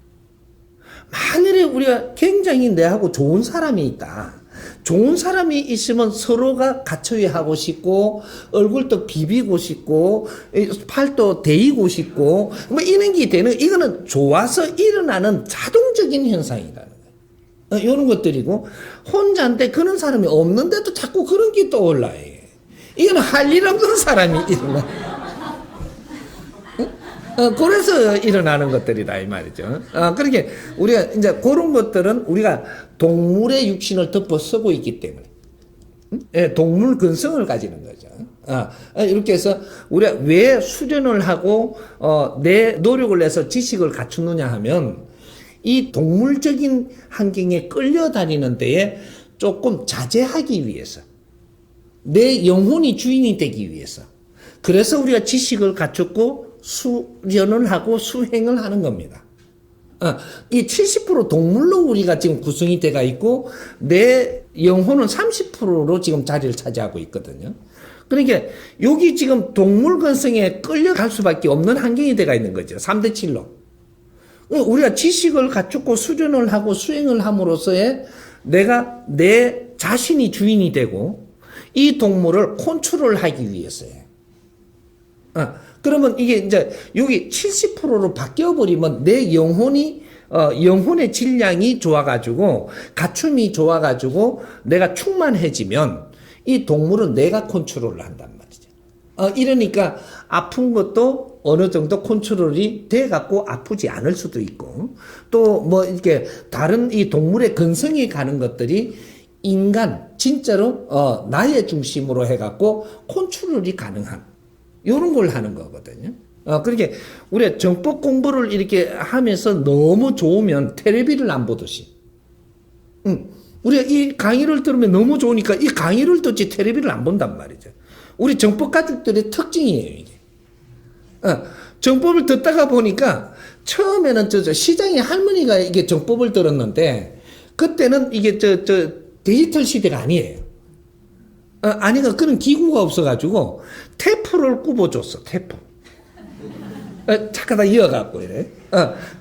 만일에 우리가 굉장히 내하고 좋은 사람이 있다. 좋은 사람이 있으면 서로가 가처위하고 싶고, 얼굴도 비비고 싶고, 팔도 대이고 싶고, 뭐 이런 게 되는, 이거는 좋아서 일어나는 자동적인 현상이라는 거예요. 이런 것들이고, 혼자인데 그런 사람이 없는데도 자꾸 그런 게 떠올라요. 이거는 할 일 없는 사람이 일어나. 그래서 일어나는 것들이다 이 말이죠. 그렇게 우리가 이제 그런 것들은 우리가 동물의 육신을 덮어 쓰고 있기 때문에 예, 동물 근성을 가지는 거죠. 이렇게 해서 우리가 왜 수련을 하고 내 노력을 내서 지식을 갖추느냐 하면 이 동물적인 환경에 끌려다니는 데에 조금 자제하기 위해서 내 영혼이 주인이 되기 위해서 그래서 우리가 지식을 갖추고 수련을 하고 수행을 하는 겁니다. 이 70% 동물로 우리가 지금 구성이 돼가 있고 내 영혼은 30%로 지금 자리를 차지하고 있거든요. 그러니까 여기 지금 동물 근성에 끌려갈 수밖에 없는 환경이 돼가 있는 거죠. 3대 7로. 우리가 지식을 갖추고 수련을 하고 수행을 함으로써의 내가 내 자신이 주인이 되고 이 동물을 컨트롤하기 위해서예요. 그러면 이게 이제 여기 70%로 바뀌어버리면 내 영혼이, 영혼의 질량이 좋아가지고, 갖춤이 좋아가지고, 내가 충만해지면 이 동물은 내가 컨트롤을 한단 말이죠. 이러니까 아픈 것도 어느 정도 컨트롤이 돼갖고 아프지 않을 수도 있고, 또 뭐 이렇게 다른 이 동물의 근성이 가는 것들이 인간, 진짜로, 나의 중심으로 해갖고 컨트롤이 가능한 요런 걸 하는 거거든요. 그렇게 우리가 정법 공부를 이렇게 하면서 너무 좋으면 텔레비를 안 보듯이. 우리가 이 강의를 들으면 너무 좋으니까 이 강의를 듣지 텔레비를 안 본단 말이죠. 우리 정법 가족들의 특징이에요, 이게. 정법을 듣다가 보니까 처음에는 시장의 할머니가 이게 정법을 들었는데 그때는 이게 디지털 시대가 아니에요. 아니가 그런 기구가 없어가지고 테프를 굽어줬어. 테프. 착하다 이어갖고 이래.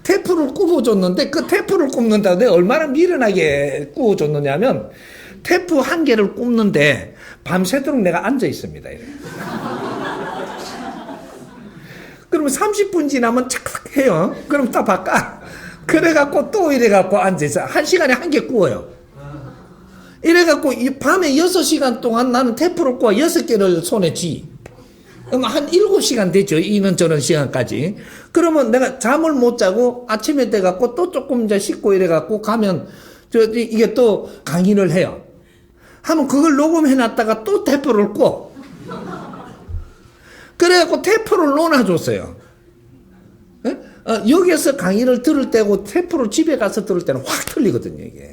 테프를 굽어줬는데 그 테프를 굽는다는데 얼마나 미련하게 구워줬느냐면 테프 한 개를 굽는데 밤새도록 내가 앉아 있습니다. 이래. 그러면 30분 지나면 착착 해요. 그럼 다 바꿔. 그래갖고 또 이래갖고 앉아있어. 1시간에 한 개 구워요. 이래갖고 이 밤에 6시간 동안 나는 테프를 구워 6개를 손에 쥐. 한 7시간 되죠. 이는 저런 시간까지. 그러면 내가 잠을 못 자고 아침에 돼갖고 또 조금 이제 씻고 이래갖고 가면 이게 또 강의를 해요. 하면 그걸 녹음해놨다가 또 테프를 구워. 그래갖고 테프를 놓아줬어요. 여기에서 강의를 들을 때고 테프를 집에 가서 들을 때는 확 틀리거든요, 이게.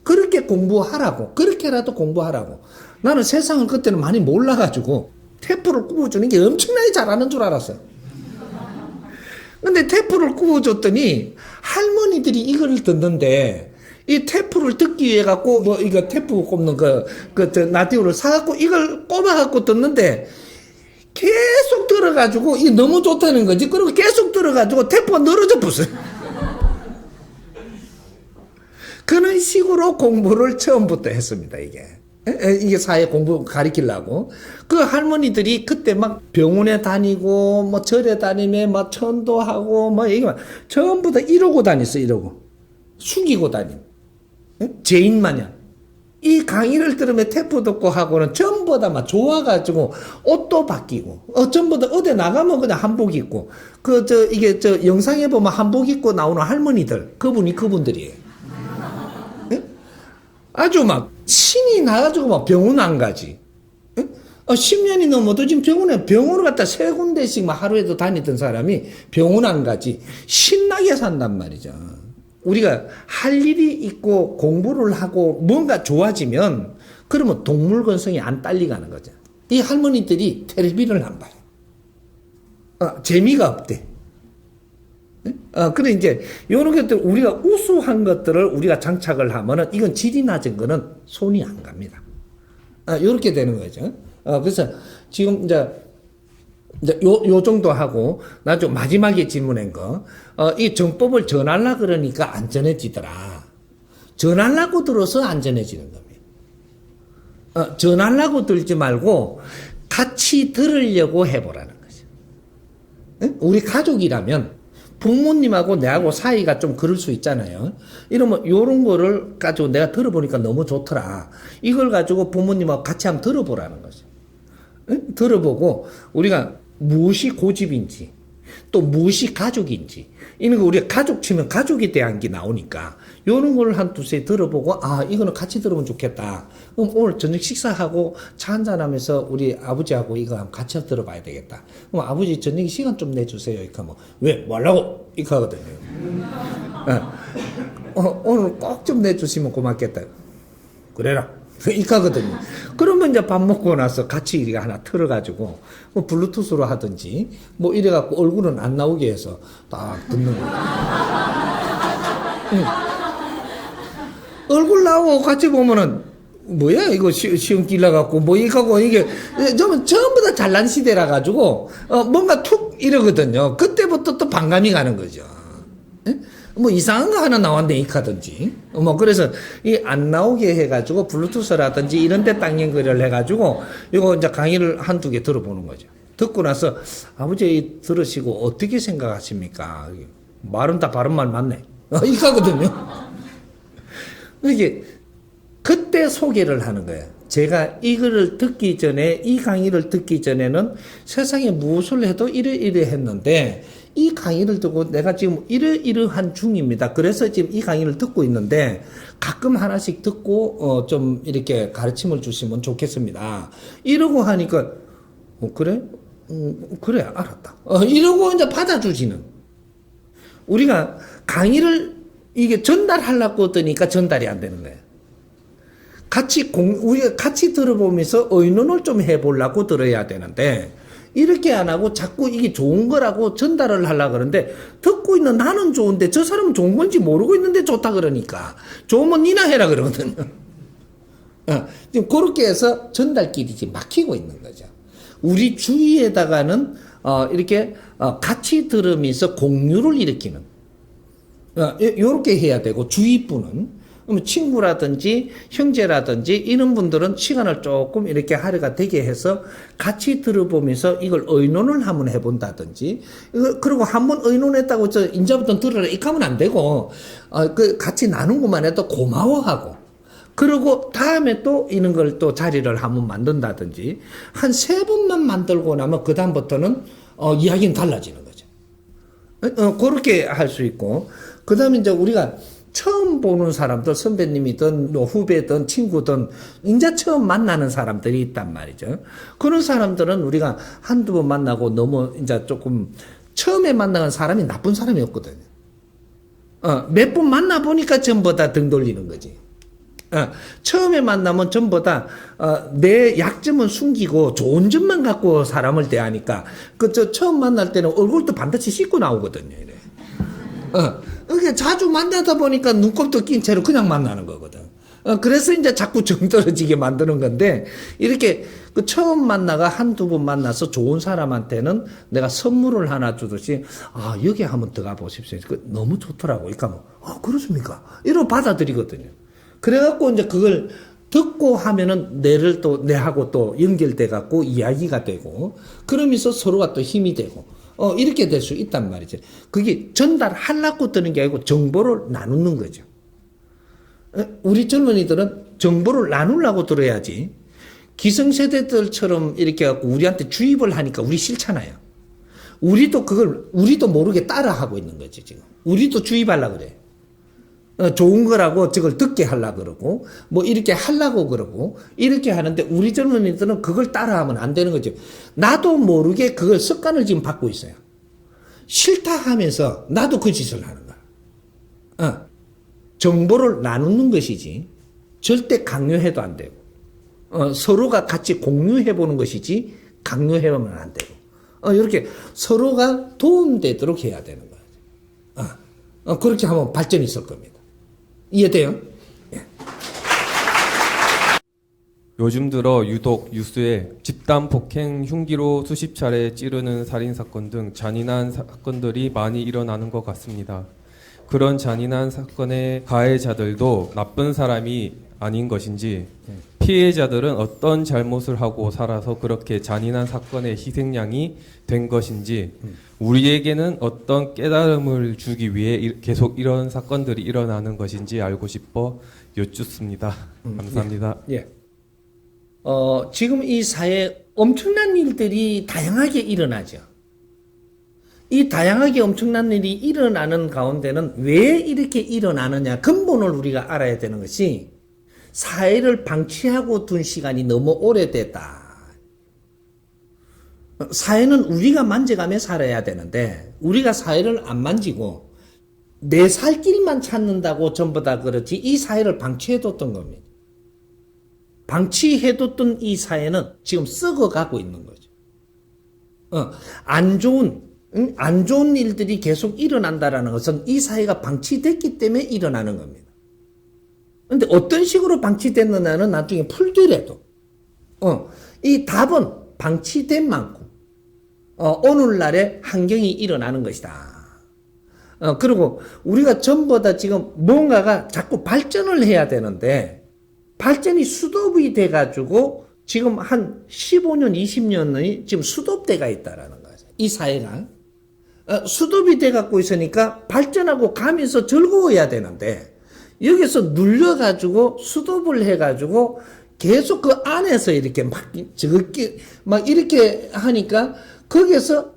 그렇게 공부하라고. 그렇게라도 공부하라고. 나는 세상을 그때는 많이 몰라가지고 테프를 구워주는 게 엄청나게 잘하는 줄 알았어요. 근데 테프를 구워줬더니 할머니들이 이걸 듣는데 이 테프를 듣기 위해 갖고 뭐 이거 테프 꼽는 라디오를 사갖고 이걸 꼽아갖고 듣는데 계속 들어가지고 이게 너무 좋다는 거지. 그리고 계속 들어가지고 테프가 늘어져 버렸어요. 그런 식으로 공부를 처음부터 했습니다, 이게. 이게 사회 공부 가리키려고. 그 할머니들이 그때 막 병원에 다니고, 뭐 절에 다니며, 막 천도하고, 뭐 이게 전부 다 이러고 다녔어, 이러고. 숙이고 다닌. 죄인 마냥. 이 강의를 들으면 테프 듣고 하고는 전부 다 막 좋아가지고 옷도 바뀌고, 전부 다 어디 나가면 그냥 한복 입고, 이게 영상에 보면 한복 입고 나오는 할머니들, 그분들이에요. 아주 막 신이 나가지고 막 병원 안 가지. 10년이 넘어도 지금 병원을 갖다 3군데씩 막 하루에도 다니던 사람이 병원 안 가지. 신나게 산단 말이죠. 우리가 할 일이 있고 공부를 하고 뭔가 좋아지면 그러면 동물 근성이 안 딸리 가는 거죠. 이 할머니들이 텔레비를 안 봐요. 재미가 없대. 그래, 이제, 요런 것들, 우리가 우수한 것들을 우리가 장착을 하면은, 이건 질이 낮은 거는 손이 안 갑니다. 요렇게 되는 거죠. 그래서, 지금, 이제, 요 정도 하고, 나 좀 마지막에 질문한 거, 이 정법을 전하려고 그러니까 안전해지더라. 전하려고 들어서 안전해지는 겁니다. 전하려고 들지 말고, 같이 들으려고 해보라는 거죠. 우리 가족이라면, 부모님하고 내하고 사이가 좀 그럴 수 있잖아요. 이러면 요런 거를 가지고 내가 들어보니까 너무 좋더라. 이걸 가지고 부모님하고 같이 한번 들어보라는 거죠. 들어보고 우리가 무엇이 고집인지 또 또 무엇이 가족인지 이런 거 우리가 가족 치면 가족에 대한 게 나오니까 요런 걸 한 두세 들어보고 아 이거는 같이 들으면 좋겠다. 그럼 오늘 저녁 식사하고 차 한잔하면서 우리 아버지하고 이거 한번 같이 들어봐야 되겠다. 그럼 아버지 저녁 시간 좀 내주세요. 이렇게 하면 왜? 뭐 하려고? 이렇게 하거든요. 오늘 꼭 좀 내주시면 고맙겠다. 그래라. 이렇게 하거든요. 그러면 이제 밥 먹고 나서 같이 이렇게 하나 틀어가지고 뭐 블루투스로 하든지 뭐 이래갖고 얼굴은 안 나오게 해서 딱 듣는 거예요. 얼굴 나오고 같이 보면은 뭐야 이거 시험 길러갖고 뭐 이거고 이게 좀 전부 다 잘난 시대라 가지고 뭔가 툭 이러거든요. 그때부터 또 반감이 가는 거죠. 예? 뭐 이상한 거 하나 나왔네 이카든지 뭐 그래서 이 안 나오게 해가지고 블루투스라든지 이런 데 딱 연결을 해가지고 이거 이제 강의를 한두 개 들어보는 거죠. 듣고 나서 아버지 들으시고 어떻게 생각하십니까? 말은 다 바른 말 맞네. 이거거든요. 이게 그때 소개를 하는 거예요. 제가 이거를 듣기 전에 이 강의를 듣기 전에는 세상에 무엇을 해도 이래 했는데 이 강의를 듣고 내가 지금 이러한 중입니다. 그래서 지금 이 강의를 듣고 있는데 가끔 하나씩 듣고 좀 이렇게 가르침을 주시면 좋겠습니다. 이러고 하니까 그래? 그래 알았다. 이러고 이제 받아주시는. 우리가 강의를 이게 전달하려고 하더니까 전달이 안 되는 거예요. 우리가 같이 들어보면서 의논을 좀 해보려고 들어야 되는데 이렇게 안 하고 자꾸 이게 좋은 거라고 전달을 하려고 그러는데 듣고 있는 나는 좋은데 저 사람은 좋은 건지 모르고 있는데 좋다 그러니까 좋으면 니나 해라 그러거든요. 지금 그렇게 해서 전달길이 지금 막히고 있는 거죠. 우리 주위에다가는 이렇게 같이 들으면서 공유를 일으키는 요렇게 해야 되고 주위분은 친구라든지 형제라든지 이런 분들은 시간을 조금 이렇게 할애가 되게 해서 같이 들어보면서 이걸 의논을 한번 해본다든지 그리고 한번 의논했다고 저 인자부터 들으라 이렇게 하면 안 되고 그 같이 나눈 것만 해도 고마워하고 그리고 다음에 또 이런 걸 또 자리를 한번 만든다든지 한 3번만 만들고 나면 그 다음부터는 이야기는 달라지는 거죠. 그렇게 할 수 있고 그 다음에 이제 우리가 처음 보는 사람들, 선배님이든 후배든 친구든 이제 처음 만나는 사람들이 있단 말이죠. 그런 사람들은 우리가 한두 번 만나고 너무 이제 조금 처음에 만나는 사람이 나쁜 사람이 없거든요. 몇 번 만나보니까 전부 다 등 돌리는 거지. 처음에 만나면 전부 다 내 약점은 숨기고 좋은 점만 갖고 사람을 대하니까 처음 만날 때는 얼굴도 반드시 씻고 나오거든요. 이래. 그러니까 자주 만나다 보니까 눈곱도 낀 채로 그냥 만나는 거거든. 그래서 이제 자꾸 정 떨어지게 만드는 건데, 이렇게 처음 만나가 한두 번 만나서 좋은 사람한테는 내가 선물을 하나 주듯이, 여기 한번 들어가 보십시오. 너무 좋더라고. 그러니까 그렇습니까? 이러고 받아들이거든요. 그래갖고 이제 그걸 듣고 하면은 내하고 또 연결돼 갖고 이야기가 되고, 그러면서 서로가 또 힘이 되고, 이렇게 될 수 있단 말이죠. 그게 전달하려고 드는 게 아니고 정보를 나누는 거죠. 우리 젊은이들은 정보를 나누려고 들어야지 기성세대들처럼 이렇게 갖고 우리한테 주입을 하니까 우리 싫잖아요. 우리도 모르게 따라하고 있는 거지, 지금. 우리도 주입하려고 그래. 좋은 거라고 저걸 듣게 하려고 그러고, 뭐 이렇게 하려고 그러고, 이렇게 하는데 우리 젊은이들은 그걸 따라하면 안 되는 거죠. 나도 모르게 그걸 습관을 지금 받고 있어요. 싫다 하면서 나도 그 짓을 하는 거야. 정보를 나누는 것이지, 절대 강요해도 안 되고, 서로가 같이 공유해보는 것이지, 강요해보면 안 되고, 이렇게 서로가 도움되도록 해야 되는 거예요. 그렇게 하면 발전이 있을 겁니다. 이해돼요? 예. 요즘 들어 유독 뉴스에 집단 폭행 흉기로 수십 차례 찌르는 살인 사건 등 잔인한 사건들이 많이 일어나는 것 같습니다. 그런 잔인한 사건의 가해자들도 나쁜 사람이 아닌 것인지, 피해자들은 어떤 잘못을 하고 살아서 그렇게 잔인한 사건의 희생양이 된 것인지, 우리에게는 어떤 깨달음을 주기 위해 계속 이런 사건들이 일어나는 것인지 알고 싶어 여쭙습니다. 감사합니다. 예. 지금 이 사회에 엄청난 일들이 다양하게 일어나죠. 이 다양하게 엄청난 일이 일어나는 가운데는 왜 이렇게 일어나느냐 근본을 우리가 알아야 되는 것이 사회를 방치하고 둔 시간이 너무 오래됐다. 사회는 우리가 만져가며 살아야 되는데 우리가 사회를 안 만지고 내 살 길만 찾는다고 전부 다 그렇지 이 사회를 방치해뒀던 겁니다. 방치해뒀던 이 사회는 지금 썩어가고 있는 거죠. 안 좋은 일들이 계속 일어난다라는 것은 이 사회가 방치됐기 때문에 일어나는 겁니다. 근데 어떤 식으로 방치됐느냐는 나중에 풀더라도, 이 답은 방치된 만큼, 오늘날의 환경이 일어나는 것이다. 그리고 우리가 전부 다 지금 뭔가가 자꾸 발전을 해야 되는데, 발전이 수도업이 돼가지고 지금 한 15년, 20년의 지금 수도업대가 있다라는 거죠. 이 사회가. 수도업이 돼갖고 있으니까 발전하고 가면서 즐거워야 되는데, 여기서 눌려가지고 수도업을 해가지고 계속 그 안에서 이렇게 막 이렇게 하니까 거기에서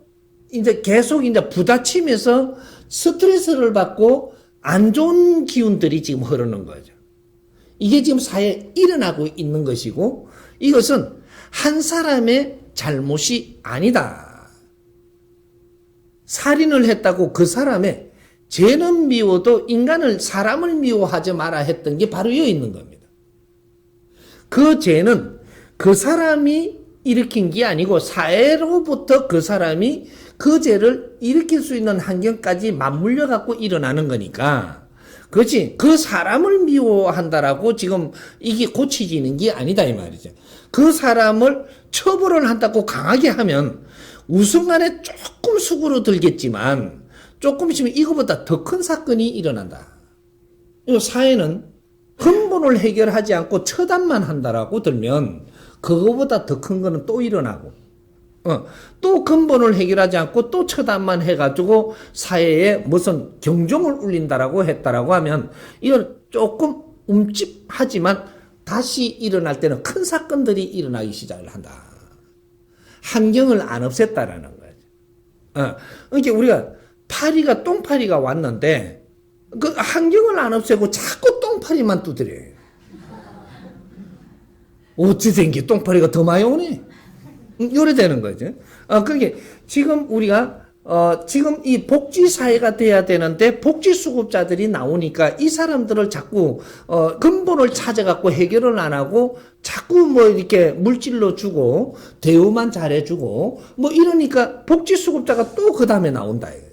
이제 계속 이제 부딪히면서 스트레스를 받고 안 좋은 기운들이 지금 흐르는 거죠. 이게 지금 사회에 일어나고 있는 것이고 이것은 한 사람의 잘못이 아니다. 살인을 했다고 그 사람의 죄는 미워도 사람을 미워하지 마라 했던 게 바로 여기 있는 겁니다. 그 죄는 그 사람이 일으킨 게 아니고 사회로부터 그 사람이 그 죄를 일으킬 수 있는 환경까지 맞물려 갖고 일어나는 거니까 그렇지 그 사람을 미워한다라고 지금 이게 고치지는 게 아니다 이 말이죠. 그 사람을 처벌을 한다고 강하게 하면 우순간에 조금 수그러들겠지만 조금 있으면 이거보다 더 큰 사건이 일어난다. 이 사회는 근본을 해결하지 않고 처단만 한다라고 들면 그거보다 더 큰 거는 또 일어나고 또 근본을 해결하지 않고 또 처단만 해가지고 사회에 무슨 경종을 울린다라고 했다라고 하면 이건 조금 움찔하지만 다시 일어날 때는 큰 사건들이 일어나기 시작을 한다. 환경을 안 없앴다라는 거죠. 그러니까 우리가 똥파리가 왔는데 그 환경을 안 없애고 자꾸 똥파리만 두드려요. 어찌 된 게 똥파리가 더 많이 오네. 요래 되는 거죠. 그게 지금 우리가 지금 이 복지사회가 돼야 되는데 복지수급자들이 나오니까 이 사람들을 자꾸 근본을 찾아갖고 해결을 안 하고 자꾸 뭐 이렇게 물질로 주고 대우만 잘해주고 뭐 이러니까 복지수급자가 또 그 다음에 나온다 이거죠.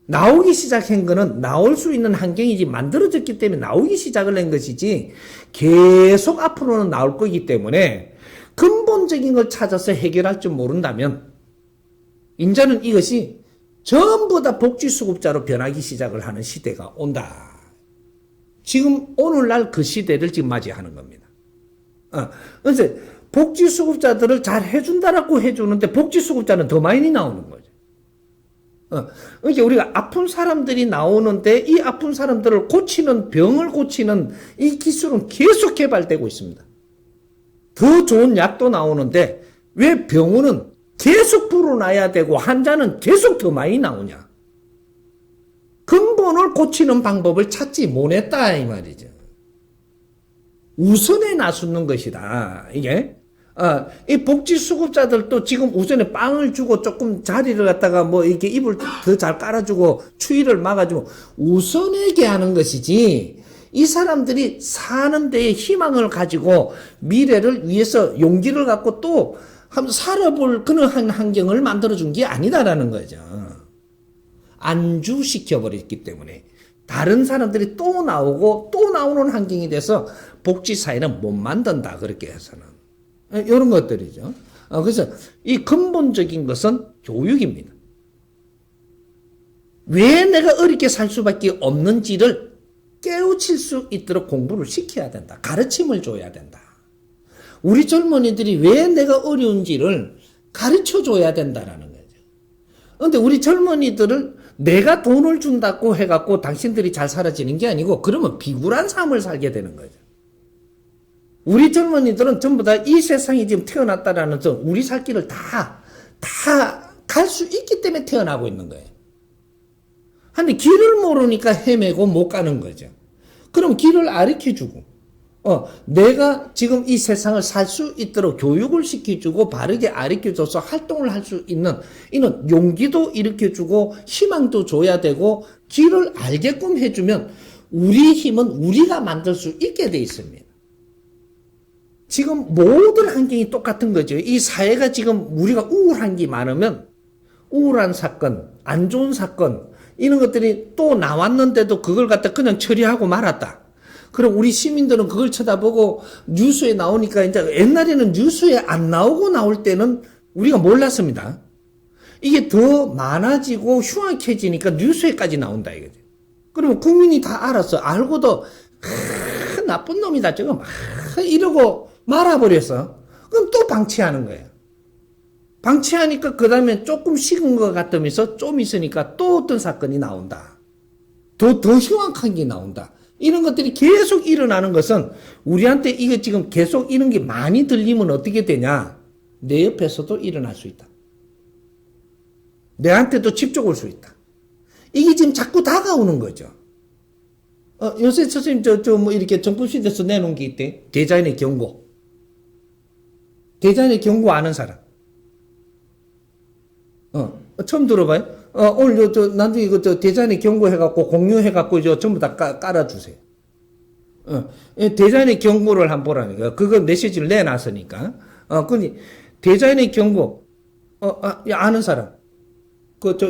나오기 시작한 거는 나올 수 있는 환경이지 만들어졌기 때문에 나오기 시작을 한 것이지 계속 앞으로는 나올 거기 때문에 근본적인 걸 찾아서 해결할 줄 모른다면 이제는 이것이 전부 다 복지수급자로 변하기 시작을 하는 시대가 온다. 지금 오늘날 그 시대를 지금 맞이하는 겁니다. 그래서 복지수급자들을 잘 해준다라고 해주는데 복지수급자는 더 많이 나오는 거죠. 그러니까 우리가 아픈 사람들이 나오는데 이 아픈 사람들을 고치는 병을 고치는 이 기술은 계속 개발되고 있습니다. 더 좋은 약도 나오는데 왜 병원은 계속 불어나야 되고 환자는 계속 더 많이 나오냐? 근본을 고치는 방법을 찾지 못했다 이 말이죠. 우선에 나서는 것이다. 이게 이 복지수급자들도 지금 우선에 빵을 주고 조금 자리를 갖다가 뭐 이렇게 이불 더 잘 깔아주고 추위를 막아주고 우선하게 하는 것이지 이 사람들이 사는 데에 희망을 가지고 미래를 위해서 용기를 갖고 또 한번 살아볼 그런 환경을 만들어준 게 아니다라는 거죠. 안주시켜버렸기 때문에 다른 사람들이 또 나오고 또 나오는 환경이 돼서 복지사회는 못 만든다 그렇게 해서는 이런 것들이죠. 그래서 이 근본적인 것은 교육입니다. 왜 내가 어렵게 살 수밖에 없는지를 깨우칠 수 있도록 공부를 시켜야 된다. 가르침을 줘야 된다. 우리 젊은이들이 왜 내가 어려운지를 가르쳐줘야 된다라는 거죠. 그런데 우리 젊은이들을 내가 돈을 준다고 해갖고 당신들이 잘 살아지는 게 아니고 그러면 비굴한 삶을 살게 되는 거죠. 우리 젊은이들은 전부 다 이 세상에 지금 태어났다라는 우리 살 길을 다 갈 수 있기 때문에 태어나고 있는 거예요. 근데 길을 모르니까 헤매고 못 가는 거죠. 그럼 길을 가르쳐주고, 내가 지금 이 세상을 살 수 있도록 교육을 시켜주고 바르게 가르쳐줘서 활동을 할 수 있는 이런 용기도 일으켜주고 희망도 줘야 되고 길을 알게끔 해주면 우리 힘은 우리가 만들 수 있게 돼 있습니다. 지금 모든 환경이 똑같은 거죠. 이 사회가 지금 우리가 우울한 게 많으면 우울한 사건, 안 좋은 사건 이런 것들이 또 나왔는데도 그걸 갖다 그냥 처리하고 말았다. 그럼 우리 시민들은 그걸 쳐다보고 뉴스에 나오니까 이제 옛날에는 뉴스에 안 나오고 나올 때는 우리가 몰랐습니다. 이게 더 많아지고 흉악해지니까 뉴스에까지 나온다 이거죠. 그러면 국민이 다 알았어. 알고도 나쁜 놈이다 저거 막 이러고 말아버렸어. 그럼 또 방치하는 거예요. 방치하니까 그 다음에 조금 식은 것 같으면서 좀 있으니까 또 어떤 사건이 나온다. 더 흉악한 게 나온다. 이런 것들이 계속 일어나는 것은 우리한테 이거 지금 계속 이런 게 많이 들리면 어떻게 되냐? 내 옆에서도 일어날 수 있다. 내한테도 직접 올 수 있다. 이게 지금 자꾸 다가오는 거죠. 요새 선생님 뭐 이렇게 정부시대에서 내놓은 게 있대. 대자연의 경고. 대자연의 경고 아는 사람. 처음 들어봐요? 오늘 나중에 이거 대자연의 경고 해갖고 공유해갖고 전부 다 깔아주세요. 대자연의 경고를 한번 보라니까. 그거 메시지를 내놨으니까. 근데 대자연의 경고, 아는 사람.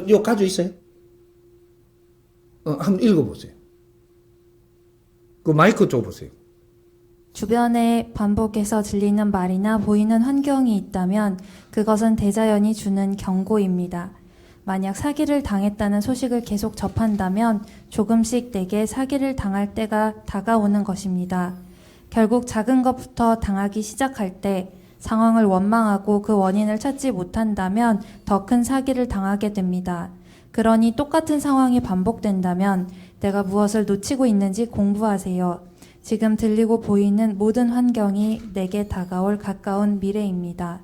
요 가지고 있어요? 한번 읽어보세요. 그 마이크 줘보세요. 주변에 반복해서 들리는 말이나 보이는 환경이 있다면 그것은 대자연이 주는 경고입니다. 만약 사기를 당했다는 소식을 계속 접한다면 조금씩 내게 사기를 당할 때가 다가오는 것입니다. 결국 작은 것부터 당하기 시작할 때 상황을 원망하고 그 원인을 찾지 못한다면 더 큰 사기를 당하게 됩니다. 그러니 똑같은 상황이 반복된다면 내가 무엇을 놓치고 있는지 공부하세요. 지금 들리고 보이는 모든 환경이 내게 다가올 가까운 미래입니다.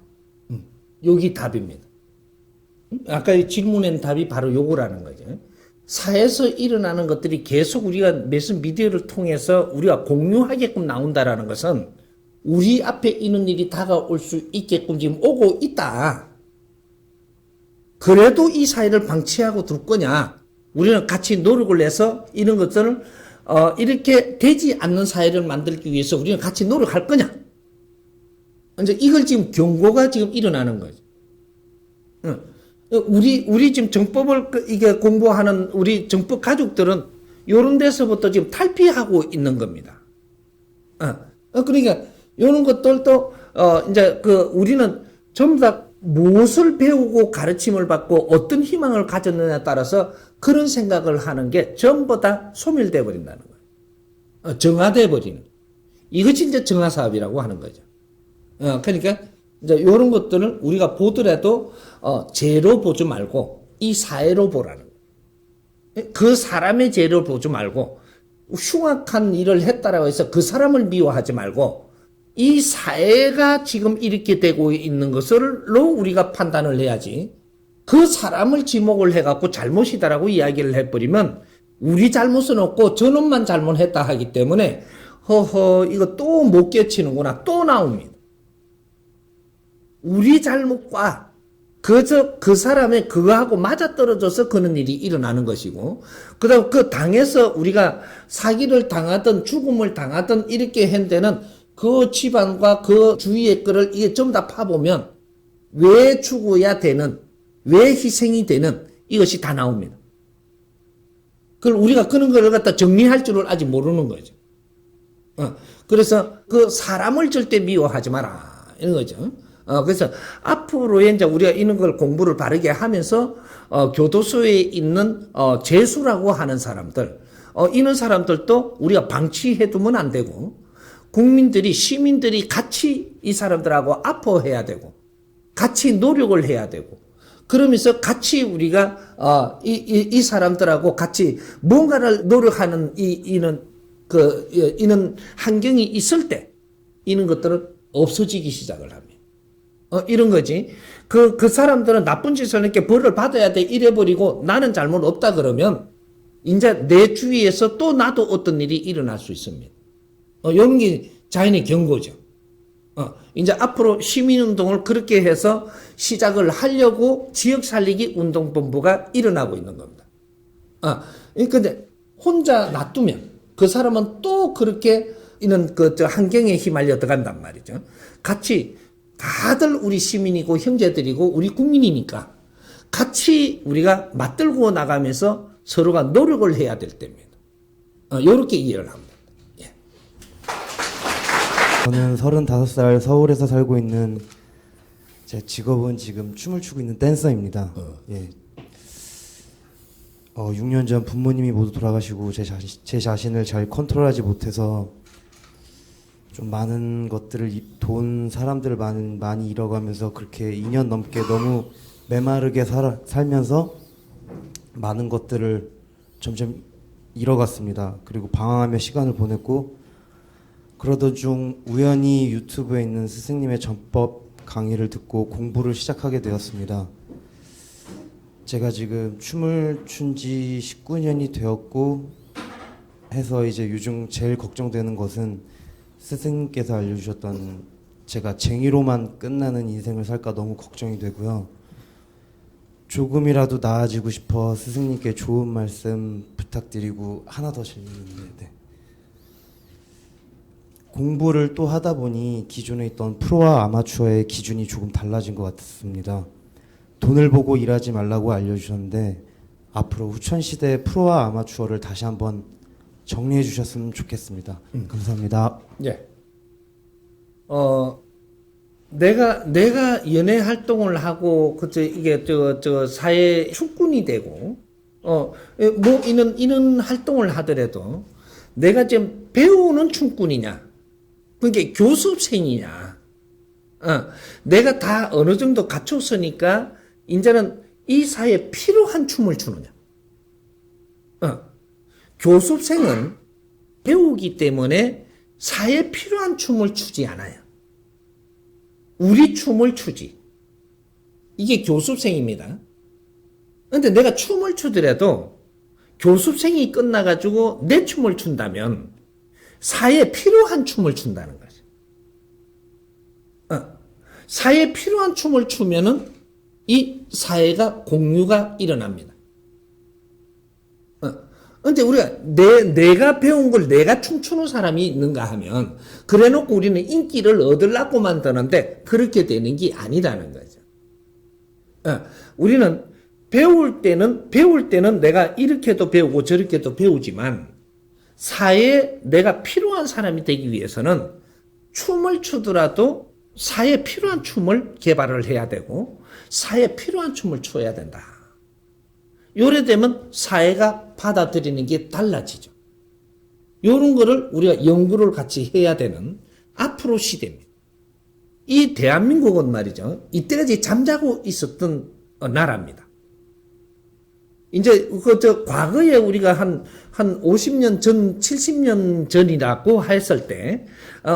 여기 답입니다. 아까 질문엔 답이 바로 요거라는 거죠. 사회에서 일어나는 것들이 계속 우리가 매스미디어를 통해서 우리가 공유하게끔 나온다라는 것은 우리 앞에 있는 일이 다가올 수 있게끔 지금 오고 있다. 그래도 이 사회를 방치하고 둘 거냐? 우리는 같이 노력을 해서 이런 것들을 이렇게 되지 않는 사회를 만들기 위해서 우리는 같이 노력할 거냐? 이제 이걸 지금 경고가 지금 일어나는 거죠. 우리 지금 정법을 이게 공부하는 우리 정법 가족들은 이런 데서부터 지금 탈피하고 있는 겁니다. 그러니까 이런 것들도 이제 우리는 전부 다 무엇을 배우고 가르침을 받고 어떤 희망을 가졌느냐에 따라서 그런 생각을 하는 게 전부 다 소멸돼 버린다는 거예요. 정화돼 버리는. 이것이 이제 정화사업이라고 하는 거죠. 그러니까 이제 이런 것들을 우리가 보더라도 죄로 보지 말고 이 사회로 보라는 거예요. 그 사람의 죄를 보지 말고 흉악한 일을 했다라고 해서 그 사람을 미워하지 말고 이 사회가 지금 이렇게 되고 있는 것으로 우리가 판단을 해야지. 그 사람을 지목을 해갖고 잘못이다라고 이야기를 해버리면 우리 잘못은 없고 저놈만 잘못했다 하기 때문에 이거 또 못 깨치는구나 또 나옵니다. 우리 잘못과 그 사람의 그거하고 맞아떨어져서 그런 일이 일어나는 것이고 그다음 그 당해서 우리가 사기를 당하든 죽음을 당하든 이렇게 한 데는 그 집안과 그 주위의 거를 이게 전부 다 파보면 왜 죽어야 되는 왜 희생이 되는 이것이 다 나옵니다. 그걸 우리가 그런 걸 갖다 정리할 줄을 아직 모르는 거죠. 그래서 그 사람을 절대 미워하지 마라 이런 거죠. 그래서 앞으로 이제 우리가 이런 걸 공부를 바르게 하면서 교도소에 있는 죄수라고 하는 사람들 이런 사람들도 우리가 방치해두면 안 되고 국민들이 시민들이 같이 이 사람들하고 아파해야 되고 같이 노력을 해야 되고 그러면서 같이 우리가 이 사람들하고 같이 뭔가를 노력하는 이런 환경이 있을 때 이런 것들은 없어지기 시작을 합니다. 이런 거지. 그 사람들은 나쁜 짓을 했게 벌을 받아야 돼 이래버리고 나는 잘못 없다 그러면 이제 내 주위에서 또 나도 어떤 일이 일어날 수 있습니다. 이런 게 자연의 경고죠. 이제 앞으로 시민운동을 그렇게 해서 시작을 하려고 지역살리기 운동본부가 일어나고 있는 겁니다. 근데 혼자 놔두면 그 사람은 또 그렇게 이런 환경에 휘말려 들어간단 말이죠. 같이 다들 우리 시민이고 형제들이고 우리 국민이니까 같이 우리가 맞들고 나가면서 서로가 노력을 해야 될 때입니다. 이렇게 이해를 합니다. 저는 35살 서울에서 살고 있는 제 직업은 지금 춤을 추고 있는 댄서입니다. 6년 전 부모님이 모두 돌아가시고 제 자신을 잘 컨트롤하지 못해서 좀 많은 것들을 돈, 사람들을 많이 잃어가면서 그렇게 2년 넘게 너무 메마르게 살면서 많은 것들을 점점 잃어갔습니다. 그리고 방황하며 시간을 보냈고 그러던 중 우연히 유튜브에 있는 스승님의 전법 강의를 듣고 공부를 시작하게 되었습니다. 제가 지금 춤을 춘 지 19년이 되었고 해서 이제 요즘 제일 걱정되는 것은 스승님께서 알려주셨던 제가 쟁의로만 끝나는 인생을 살까 너무 걱정이 되고요. 조금이라도 나아지고 싶어 스승님께 좋은 말씀 부탁드리고 하나 더 질문인데 공부를 또 하다 보니 기존에 있던 프로와 아마추어의 기준이 조금 달라진 것 같습니다. 돈을 보고 일하지 말라고 알려주셨는데 앞으로 후천시대 프로와 아마추어를 다시 한번 정리해 주셨으면 좋겠습니다. 감사합니다. 예. 내가 연예 활동을 하고 이게 사회 축군이 되고 뭐 이런 활동을 하더라도 내가 지금 배우는 춤꾼이냐 그게 교습생이냐 내가 다 어느 정도 갖췄으니까 이제는 이 사회에 필요한 춤을 추느냐 교습생은 배우기 때문에 사회에 필요한 춤을 추지 않아요. 우리 춤을 추지. 이게 교습생입니다. 근데 내가 춤을 추더라도 교습생이 끝나가지고 내 춤을 춘다면 사회에 필요한 춤을 춘다는 거죠. 사회에 필요한 춤을 추면은 이 사회가 공유가 일어납니다. 근데 우리가 내가 배운 걸 내가 춤추는 사람이 있는가 하면 그래 놓고 우리는 인기를 얻으려고 만드는데 그렇게 되는 게 아니라는 거죠. 우리는 배울 때는 내가 이렇게도 배우고 저렇게도 배우지만 사회에 내가 필요한 사람이 되기 위해서는 춤을 추더라도 사회에 필요한 춤을 개발을 해야 되고 사회에 필요한 춤을 춰야 된다. 요래 되면 사회가 받아들이는 게 달라지죠. 요런 거를 우리가 연구를 같이 해야 되는 앞으로 시대입니다. 이 대한민국은 말이죠. 이때까지 잠자고 있었던 나라입니다. 이제 과거에 우리가 한 50년 전, 70년 전이라고 했을 때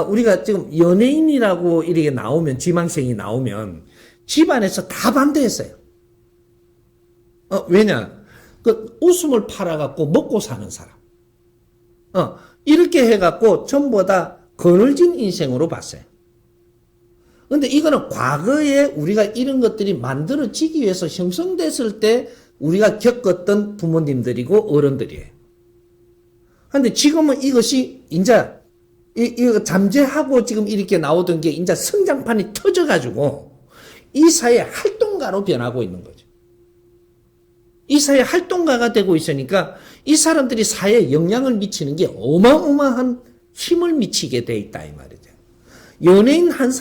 우리가 지금 연예인이라고 이렇게 나오면 지망생이 나오면 집안에서 다 반대했어요. 왜냐? 웃음을 팔아갖고 먹고 사는 사람. 이렇게 해갖고 전부 다 거늘진 인생으로 봤어요. 근데 이거는 과거에 우리가 이런 것들이 만들어지기 위해서 형성됐을 때 우리가 겪었던 부모님들이고 어른들이에요. 근데 지금은 이것이 이제 이거 잠재하고 지금 이렇게 나오던 게 이제 성장판이 터져가지고 이 사회 활동가로 변하고 있는 거죠. 이 사회 활동가가 되고 있으니까 이 사람들이 사회에 영향을 미치는 게 어마어마한 힘을 미치게 돼 있다 이 말이죠. 연예인 한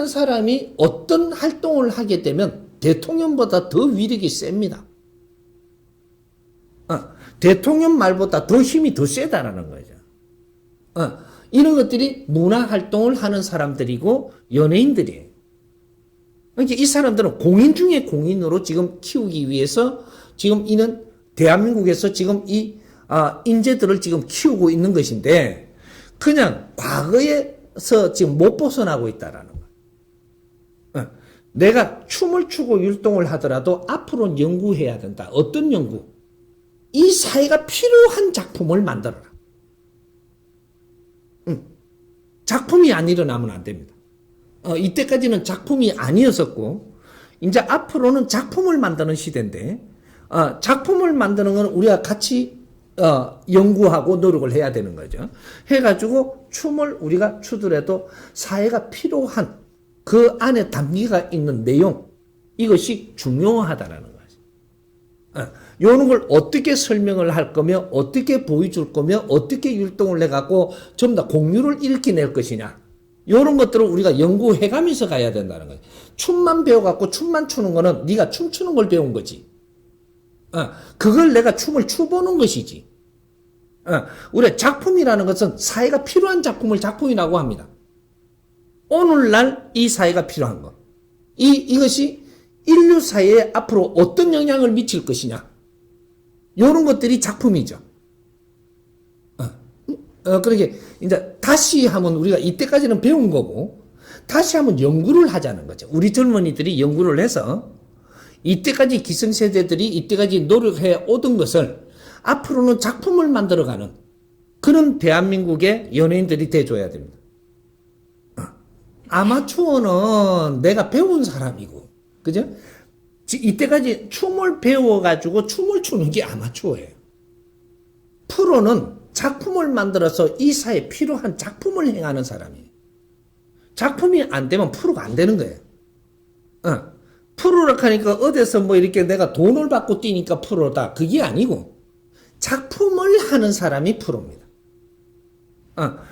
사람이 어떤 활동을 하게 되면 대통령보다 더 위력이 셉니다. 대통령 말보다 더 힘이 더 세다라는 거죠. 이런 것들이 문화 활동을 하는 사람들이고 연예인들이에요. 그러니까 이 사람들은 공인 중에 공인으로 지금 키우기 위해서 지금 이는 대한민국에서 지금 이 인재들을 지금 키우고 있는 것인데 그냥 과거에서 지금 못 벗어나고 있다라는 거예요. 내가 춤을 추고 율동을 하더라도 앞으로는 연구해야 된다. 어떤 연구? 이 사회가 필요한 작품을 만들어라. 작품이 안 일어나면 안 됩니다. 이때까지는 작품이 아니었었고 이제 앞으로는 작품을 만드는 시대인데 작품을 만드는 건 우리가 같이 연구하고 노력을 해야 되는 거죠. 해가지고 춤을 우리가 추더라도 사회가 필요한 그 안에 담기가 있는 내용 이것이 중요하다라는 거죠. 이런 걸 어떻게 설명을 할 거며 어떻게 보여줄 거며 어떻게 율동을 해갖고 좀 더 공유를 일으켜낼 것이냐 이런 것들을 우리가 연구해가면서 가야 된다는 거예요. 춤만 배워갖고 춤만 추는 거는 네가 춤추는 걸 배운 거지. 그걸 내가 춤을 추보는 것이지. 우리가 작품이라는 것은 사회가 필요한 작품을 작품이라고 합니다. 오늘날 이 사회가 필요한 것. 이것이 인류 사회에 앞으로 어떤 영향을 미칠 것이냐. 이런 것들이 작품이죠. 그러게, 이제 다시 하면 우리가 이때까지는 배운 거고, 다시 한번 연구를 하자는 거죠. 우리 젊은이들이 연구를 해서, 이때까지 기성세대들이 이때까지 노력해 오던 것을 앞으로는 작품을 만들어가는 그런 대한민국의 연예인들이 돼줘야 됩니다. 아마추어는 내가 배운 사람이고, 그죠? 이때까지 춤을 배워가지고 춤을 추는 게 아마추어예요. 프로는 작품을 만들어서 이 사회에 필요한 작품을 행하는 사람이에요. 작품이 안 되면 프로가 안 되는 거예요. 프로라 하니까 어디서 뭐 이렇게 내가 돈을 받고 뛰니까 프로다. 그게 아니고 작품을 하는 사람이 프로입니다.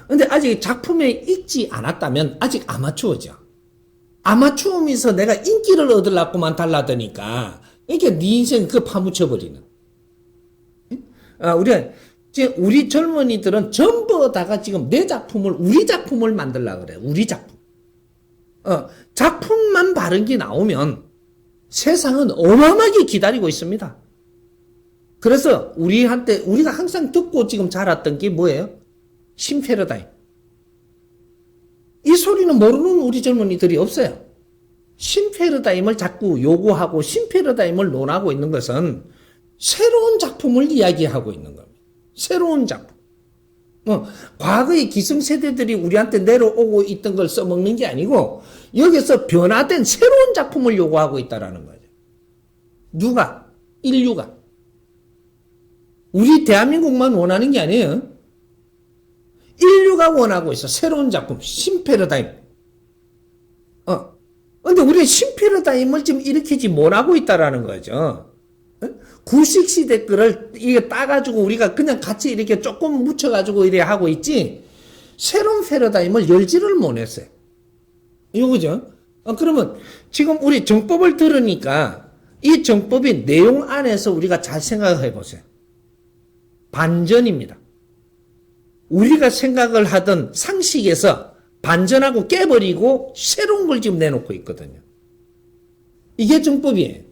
근데 아직 작품에 익지 않았다면 아직 아마추어죠. 아마추어면서 내가 인기를 얻으려고만 달라드니까 이게 네 인생 그 파묻혀버리는. 우리 젊은이들은 전부 다가 지금 내 작품을, 우리 작품을 만들려고 그래. 우리 작품. 작품만 바른 게 나오면 세상은 어마어마하게 기다리고 있습니다. 그래서 우리가 항상 듣고 지금 자랐던 게 뭐예요? 신패러다임. 이 소리는 모르는 우리 젊은이들이 없어요. 신패러다임을 자꾸 요구하고 신패러다임을 논하고 있는 것은 새로운 작품을 이야기하고 있는 겁니다. 새로운 작품. 과거의 기성세대들이 우리한테 내려오고 있던 걸 써먹는 게 아니고 여기서 변화된 새로운 작품을 요구하고 있다는 거죠. 누가? 인류가. 우리 대한민국만 원하는 게 아니에요. 인류가 원하고 있어. 새로운 작품. 신패러다임. 근데 우리가 신패러다임을 지금 일으키지 못하고 있다라는 거죠. 구식 시대 거를 이게 따가지고 우리가 그냥 같이 이렇게 조금 묻혀가지고 이래 하고 있지, 새로운 패러다임을 열지를 못했어요. 이거죠? 그러면 지금 우리 정법을 들으니까 이 정법의 내용 안에서 우리가 잘 생각해 보세요. 반전입니다. 우리가 생각을 하던 상식에서 반전하고 깨버리고 새로운 걸 지금 내놓고 있거든요. 이게 정법이에요.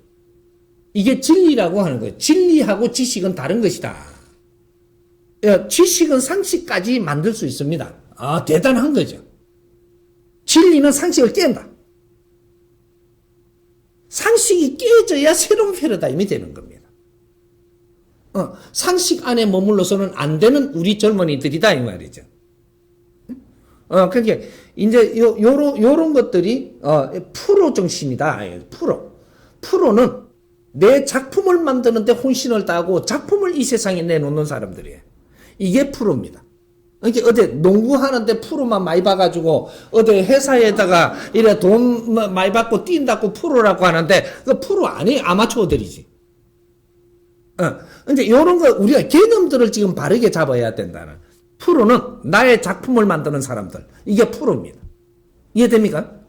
이게 진리라고 하는 거예요. 진리하고 지식은 다른 것이다. 지식은 상식까지 만들 수 있습니다. 대단한 거죠. 진리는 상식을 깬다. 상식이 깨져야 새로운 패러다임이 되는 겁니다. 상식 안에 머물러서는 안 되는 우리 젊은이들이다 이 말이죠. 그러니까 이제 요런 것들이 프로 정신이다. 프로는 내 작품을 만드는데 혼신을 다하고 작품을 이 세상에 내놓는 사람들이에요. 이게 프로입니다. 그러니까 어디 농구하는데 프로만 많이 봐가지고 어디 회사에다가 이래 돈 많이 받고 뛴다고 프로라고 하는데 그 프로 아니에요. 아마추어들이지. 근데 이런 거 우리가 개념들을 지금 바르게 잡아야 된다는. 프로는 나의 작품을 만드는 사람들. 이게 프로입니다. 이해됩니까?